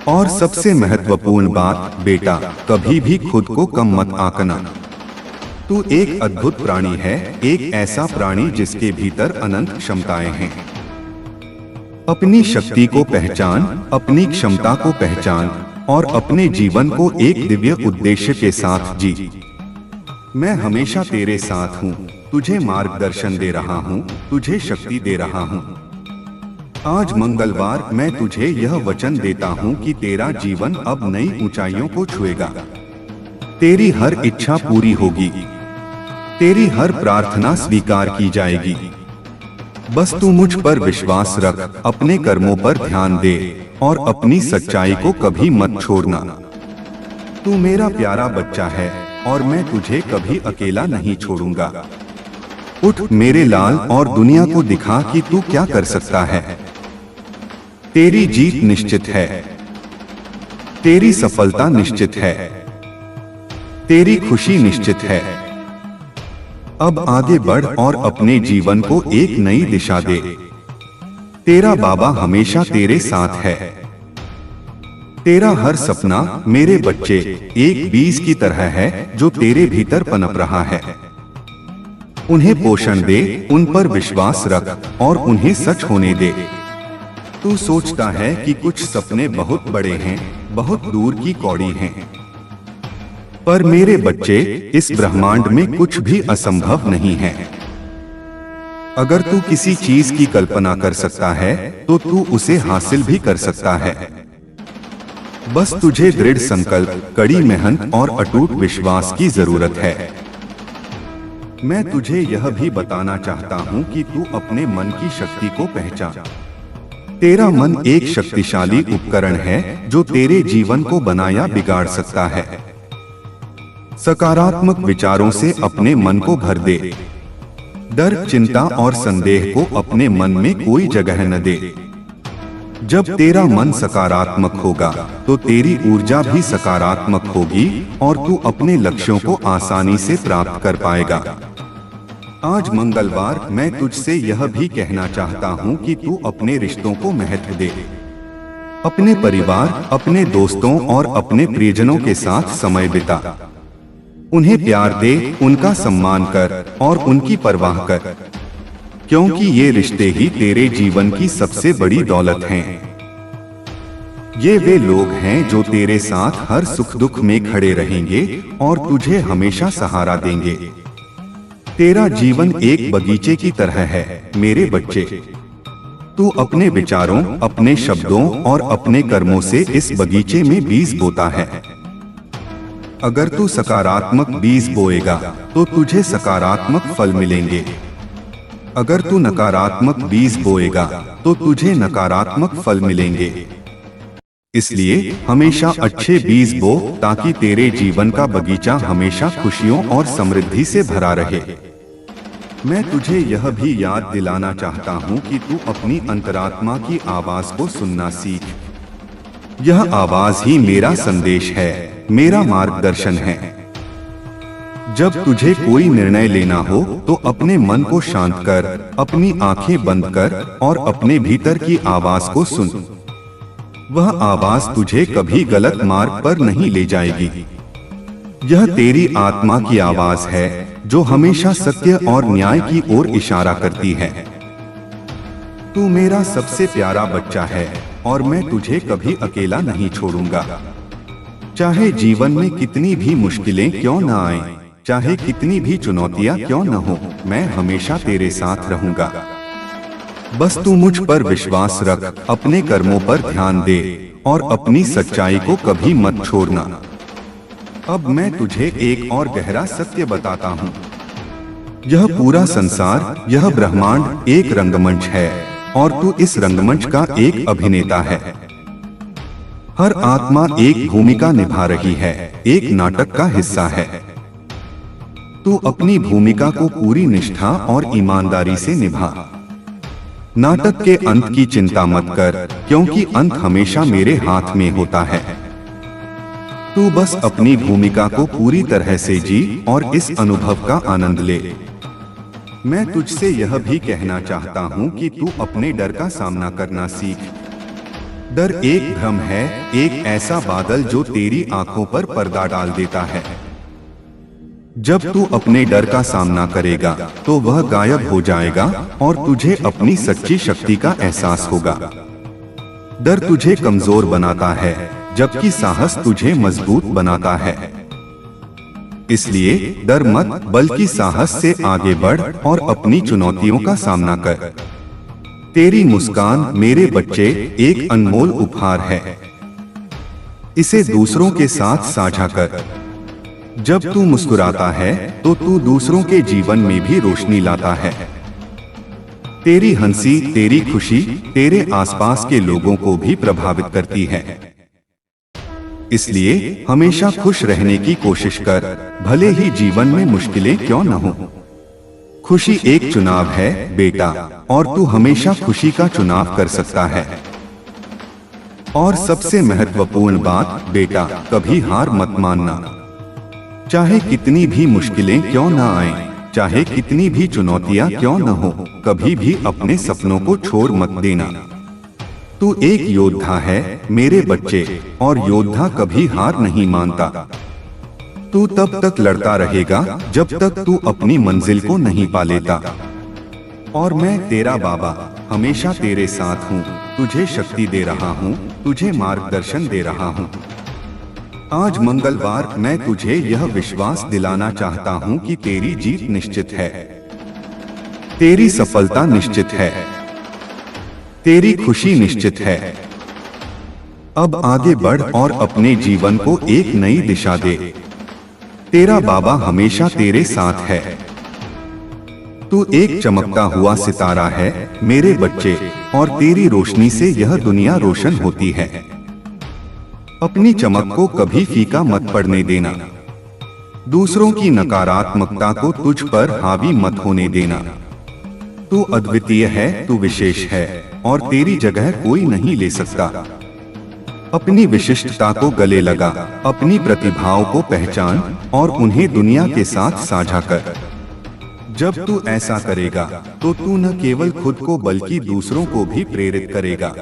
A: और सबसे महत्वपूर्ण बात बेटा, कभी भी खुद को कम मत आंकना। तू एक अद्भुत प्राणी है, एक ऐसा प्राणी जिसके भीतर अनंत क्षमताएं हैं। अपनी शक्ति को पहचान, अपनी क्षमता को पहचान और अपने जीवन को एक दिव्य उद्देश्य के साथ जी। मैं हमेशा तेरे साथ हूँ, तुझे मार्गदर्शन दे रहा हूँ, तुझे शक्ति दे रहा हूँ। आज मंगलवार मैं तुझे यह वचन देता हूँ कि तेरा जीवन अब नई ऊंचाइयों को छुएगा। तेरी हर इच्छा पूरी होगी, तेरी हर प्रार्थना स्वीकार की जाएगी। बस तू मुझ पर विश्वास रख, अपने कर्मों पर ध्यान दे और अपनी सच्चाई को कभी मत छोड़ना। तू मेरा प्यारा बच्चा है और मैं तुझे कभी अकेला नहीं छोड़ूंगा। उठ मेरे लाल और दुनिया को दिखा कि तू क्या कर सकता है। तेरी जीत निश्चित है, तेरी सफलता निश्चित है, तेरी खुशी निश्चित है। अब आगे बढ़ और अपने जीवन को एक नई दिशा दे। तेरा बाबा हमेशा तेरे साथ है। तेरा हर सपना मेरे बच्चे एक बीज की तरह है जो तेरे भीतर पनप रहा है। उन्हें पोषण दे, उन पर विश्वास रख और उन्हें सच होने दे। तू सोचता है कि कुछ सपने बहुत बड़े हैं, बहुत दूर की कौड़ी हैं। पर मेरे बच्चे, इस ब्रह्मांड में कुछ भी असंभव नहीं है। अगर तू किसी चीज की कल्पना कर सकता है तो तू उसे हासिल भी कर सकता है। बस तुझे दृढ़ संकल्प, कड़ी मेहनत और अटूट विश्वास की जरूरत है। मैं तुझे यह भी बताना चाहता हूँ कि तू अपने मन की शक्ति को पहचान। तेरा मन एक शक्तिशाली उपकरण है जो तेरे जीवन को बनाया बिगाड़ सकता है। सकारात्मक विचारों से अपने मन को भर दे। डर, चिंता और संदेह को अपने मन में कोई जगह न दे। जब तेरा मन सकारात्मक होगा तो तेरी ऊर्जा भी सकारात्मक होगी और तू अपने लक्ष्यों को आसानी से प्राप्त कर पाएगा। आज मंगलवार मैं तुझसे यह भी कहना चाहता हूँ कि तू अपने रिश्तों को महत्व दे। अपने परिवार, अपने दोस्तों और अपने प्रियजनों के साथ समय बिता। उन्हें प्यार दे, उनका सम्मान कर और उनकी परवाह कर, क्योंकि ये रिश्ते ही तेरे जीवन की सबसे बड़ी दौलत हैं। ये वे लोग हैं जो तेरे साथ हर सुख दुख में खड़े रहेंगे और तुझे हमेशा सहारा देंगे। तेरा जीवन एक बगीचे की तरह है मेरे बच्चे। तू अपने विचारों, अपने शब्दों और अपने कर्मों से इस बगीचे में बीज बोता है। अगर तू सकारात्मक बीज बोएगा तो तुझे सकारात्मक फल मिलेंगे। अगर तू नकारात्मक बीज बोएगा तो तुझे नकारात्मक फल मिलेंगे। इसलिए हमेशा अच्छे बीज बो ताकि तेरे जीवन का बगीचा हमेशा खुशियों और समृद्धि से भरा रहे। मैं तुझे यह भी याद दिलाना चाहता हूँ कि तू अपनी अंतरात्मा की आवाज को सुनना सीख। यह आवाज ही मेरा संदेश है, मेरा मार्गदर्शन है। जब तुझे कोई निर्णय लेना हो तो अपने मन को शांत कर, अपनी आंखें बंद कर और अपने भीतर की आवाज को सुन। वह आवाज तुझे कभी गलत मार्ग पर नहीं ले जाएगी। यह तेरी आत्मा की आवाज है जो हमेशा सत्य और न्याय की ओर इशारा करती है। तू मेरा सबसे प्यारा बच्चा है और मैं तुझे कभी अकेला नहीं छोड़ूंगा। चाहे जीवन में कितनी भी मुश्किलें क्यों न आए, चाहे कितनी भी चुनौतियां क्यों न हो, मैं हमेशा तेरे साथ रहूंगा। बस तू मुझ पर विश्वास रख, अपने कर्मों पर ध्यान दे और अपनी सच्चाई को कभी मत छोड़ना। अब मैं तुझे एक और गहरा सत्य बताता हूँ। यह पूरा संसार, यह ब्रह्मांड एक रंगमंच है और तू इस रंगमंच का एक अभिनेता है। हर आत्मा एक भूमिका निभा रही है, एक नाटक का हिस्सा है। तू अपनी भूमिका को पूरी निष्ठा और ईमानदारी से निभा। नाटक के अंत की चिंता मत कर, क्योंकि अंत हमेशा मेरे हाथ में होता है। तू बस अपनी भूमिका को पूरी तरह से जी और इस अनुभव का आनंद ले। मैं तुझसे यह भी कहना चाहता हूँ कि तू अपने डर का सामना करना सीख। डर एक भ्रम है, एक ऐसा बादल जो तेरी आंखों पर पर्दा डाल देता है। जब तू अपने डर का सामना करेगा तो वह गायब हो जाएगा और तुझे अपनी सच्ची शक्ति का एहसास होगा। डर तुझे कमजोर बनाता है, जबकि साहस तुझे मजबूत बनाता है। इसलिए डर मत, बल्कि साहस से आगे बढ़ और अपनी चुनौतियों का सामना कर। तेरी मुस्कान मेरे बच्चे एक अनमोल उपहार है। इसे दूसरों के साथ साझा कर। जब तू मुस्कुराता है तो तू दूसरों के जीवन में भी रोशनी लाता है। तेरी हंसी, तेरी खुशी तेरे आसपास के लोगों को भी प्रभावित करती है। इसलिए हमेशा खुश रहने की कोशिश कर, भले ही जीवन में मुश्किलें क्यों न हो। खुशी एक चुनाव है बेटा, और तू हमेशा खुशी का चुनाव कर सकता है। और सबसे महत्वपूर्ण बात बेटा, कभी हार मत मानना। चाहे कितनी भी मुश्किलें क्यों न आएं, चाहे कितनी भी चुनौतियां क्यों न हो, कभी भी अपने सपनों को छोड़ मत देना। तू एक योद्धा है मेरे बच्चे, और योद्धा कभी हार नहीं मानता। तू तब तक लड़ता रहेगा जब तक तू अपनी मंजिल को नहीं पा लेता। और मैं तेरा बाबा हमेशा तेरे साथ हूँ, तुझे शक्ति दे रहा हूँ, तुझे मार्गदर्शन दे रहा हूँ। आज मंगलवार मैं तुझे यह विश्वास दिलाना चाहता हूँ कि तेरी जीत निश्चित है, तेरी सफलता निश्चित है, तेरी खुशी निश्चित है। अब आगे बढ़ और अपने जीवन को एक नई दिशा दे। तेरा बाबा हमेशा तेरे साथ है। तू एक चमकता हुआ सितारा है मेरे बच्चे, और तेरी रोशनी से यह दुनिया रोशन होती है। अपनी चमक को कभी फीका मत पड़ने देना। दूसरों की नकारात्मकता को तुझ पर हावी मत होने देना। तू अद्वितीय है, तू विशेष है, और तेरी जगह कोई नहीं ले सकता। अपनी विशिष्टता को गले लगा, अपनी प्रतिभाओं को पहचान और उन्हें दुनिया के साथ साझा कर। जब तू ऐसा करेगा तो तू न केवल खुद को बल्कि दूसरों को भी प्रेरित करेगा।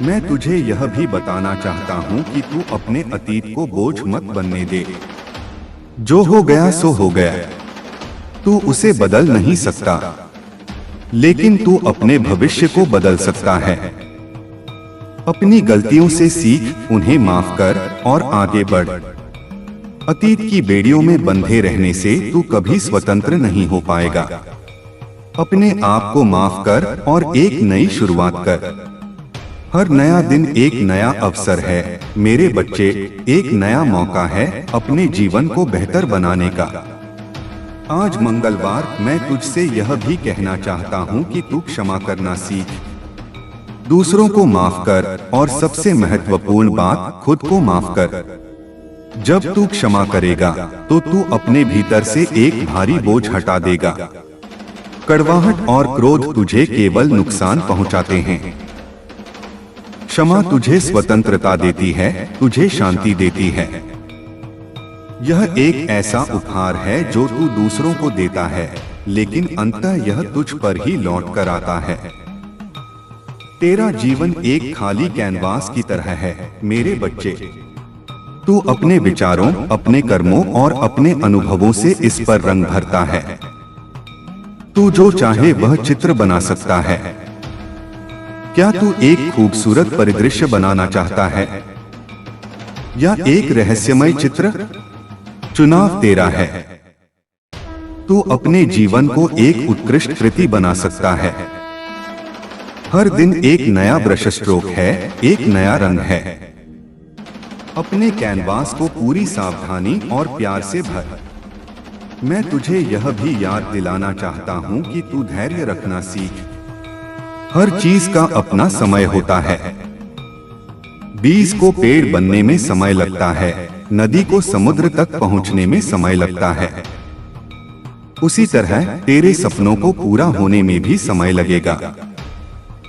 A: मैं तुझे यह भी बताना चाहता हूँ कि तू अपने अतीत को बोझ मत बनने दे। जो हो गया सो हो गया, तू उसे बदल नहीं सकता, लेकिन तू अपने भविष्य को बदल सकता है। अपनी गलतियों से सीख, उन्हें माफ कर और आगे बढ़। अतीत की बेड़ियों में बंधे रहने से तू कभी स्वतंत्र नहीं हो पाएगा। अपने आप को माफ कर और एक नई शुरुआत कर। हर नया दिन एक नया अवसर है मेरे बच्चे, एक नया मौका है अपने जीवन को बेहतर बनाने का। आज मंगलवार मैं तुझसे यह भी कहना चाहता हूँ कि तू क्षमा करना सीख। दूसरों को माफ कर, और सबसे महत्वपूर्ण बात, खुद को माफ कर। जब तू क्षमा करेगा तो तू अपने भीतर से एक भारी बोझ हटा देगा। कड़वाहट और क्रोध तुझे केवल नुकसान पहुंचाते हैं। क्षमा तुझे स्वतंत्रता देती है, तुझे शांति देती है। यह एक ऐसा उपहार है जो तू दूसरों को देता है, लेकिन अंततः यह तुझ पर ही लौट कर आता है। तेरा जीवन एक खाली कैनवास की तरह है मेरे बच्चे। तू अपने विचारों, अपने कर्मों और अपने अनुभवों से इस पर रंग भरता है। तू जो चाहे वह चित्र बना सकता है। क्या तू एक खूबसूरत परिदृश्य बनाना चाहता है, या एक रहस्यमय चित्र? चुनाव तेरा है। तू अपने जीवन को एक उत्कृष्ट कृति बना सकता है। हर दिन एक नया ब्रश स्ट्रोक है, एक नया रंग है। अपने कैनवास को पूरी सावधानी और प्यार से भर। मैं तुझे यह भी याद दिलाना चाहता हूँ कि तू धैर्य रखना सीख। हर चीज का अपना समय होता है। बीज को पेड़ बनने में समय लगता है, नदी को समुद्र तक पहुंचने में समय लगता है। उसी तरह तेरे सपनों को पूरा होने में भी समय लगेगा।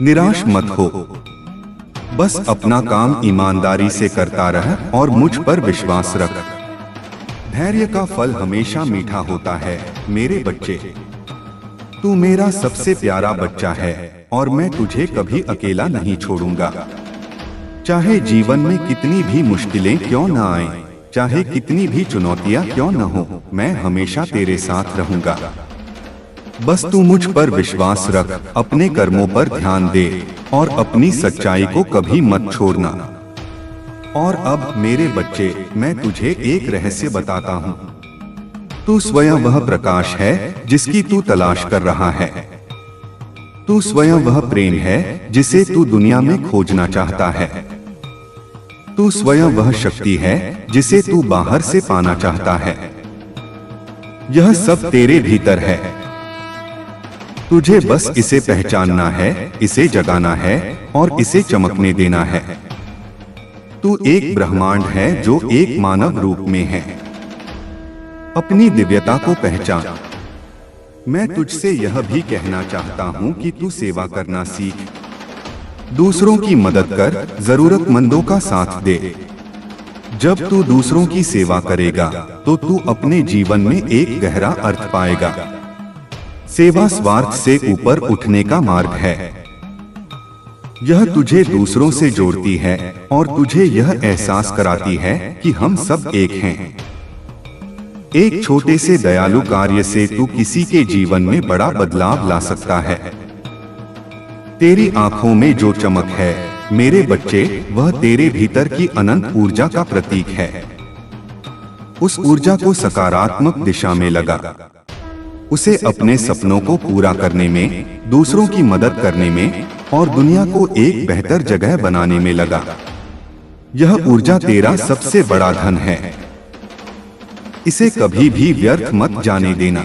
A: निराश मत हो, बस अपना काम ईमानदारी से करता रह और मुझ पर विश्वास रख। धैर्य का फल हमेशा मीठा होता है मेरे बच्चे। तू मेरा सबसे प्यारा बच्चा है, और मैं तुझे कभी अकेला नहीं छोड़ूंगा। चाहे जीवन में कितनी भी मुश्किलें क्यों न आए, चाहे कितनी भी चुनौतियां क्यों न हो, मैं हमेशा तेरे साथ रहूंगा। बस तू मुझ पर विश्वास रख, अपने कर्मों पर ध्यान दे और अपनी सच्चाई को कभी मत छोड़ना। और अब मेरे बच्चे, मैं तुझे एक रहस्य बताता हूँ। तू स्वयं वह प्रकाश है जिसकी तू तलाश कर रहा है। तू स्वयं वह प्रेम है जिसे तू दुनिया में खोजना चाहता है। तू स्वयं वह शक्ति है जिसे तू बाहर से पाना चाहता है। यह सब तेरे भीतर है। तुझे बस इसे पहचानना है, इसे जगाना है और इसे चमकने देना है। तू एक ब्रह्मांड है जो एक मानव रूप में है। अपनी दिव्यता को पहचान। मैं तुझसे यह भी कहना चाहता हूँ कि तू सेवा करना सीख। दूसरों की मदद कर, जरूरतमंदों का साथ दे। जब तू दूसरों की सेवा करेगा तो तू अपने जीवन में एक गहरा अर्थ पाएगा। सेवा स्वार्थ से ऊपर उठने का मार्ग है। यह तुझे दूसरों से जोड़ती है और तुझे यह एहसास कराती है कि हम सब एक हैं। एक छोटे से दयालु कार्य से तू किसी के जीवन में बड़ा बदलाव ला सकता है। तेरी आंखों में जो चमक है मेरे बच्चे, वह तेरे भीतर की अनंत ऊर्जा का प्रतीक है। उस ऊर्जा को सकारात्मक दिशा में लगा। उसे अपने सपनों को पूरा करने में, दूसरों की मदद करने में और दुनिया को एक बेहतर जगह बनाने में लगा। यह ऊर्जा तेरा सबसे बड़ा धन है। इसे कभी भी व्यर्थ मत जाने देना।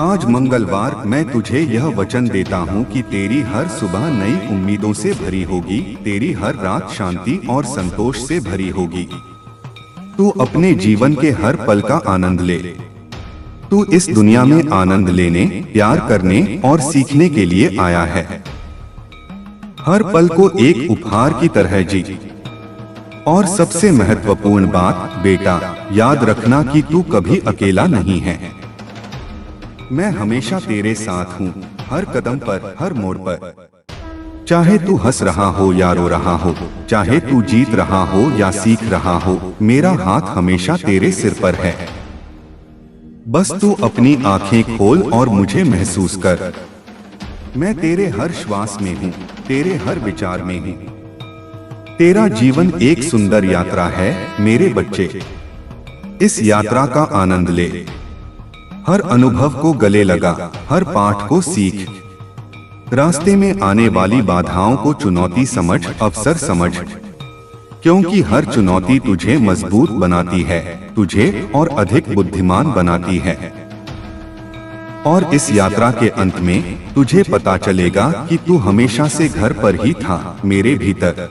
A: आज मंगलवार मैं तुझे यह वचन देता हूँ कि तेरी हर सुबह नई उम्मीदों से भरी होगी, तेरी हर रात शांति और संतोष से भरी होगी। तू अपने जीवन के हर पल का आनंद ले। तू इस दुनिया में आनंद लेने, प्यार करने और सीखने के लिए आया है। हर पल को एक उपहार की तरह जी। और सबसे महत्वपूर्ण बात बेटा, याद रखना कि तू कभी अकेला नहीं है। मैं हमेशा तेरे साथ हूँ, हर कदम पर, हर मोड़ पर। चाहे तू हंस रहा हो या रो रहा हो, चाहे तू जीत रहा हो या सीख रहा हो, मेरा हाथ हमेशा तेरे सिर पर है। बस तू अपनी आंखें खोल और मुझे महसूस कर। मैं तेरे हर श्वास में हूँ, तेरे हर विचार में हूँ। तेरा जीवन एक सुंदर यात्रा है मेरे बच्चे। इस यात्रा का आनंद ले। हर अनुभव को गले लगा, हर पाठ को सीख। रास्ते में आने वाली बाधाओं को चुनौती समझ, अवसर समझ, क्योंकि हर चुनौती तुझे मजबूत बनाती है, तुझे और अधिक बुद्धिमान बनाती है। और इस यात्रा के अंत में तुझे पता चलेगा कि तू हमेशा से घर पर ही था, मेरे भीतर।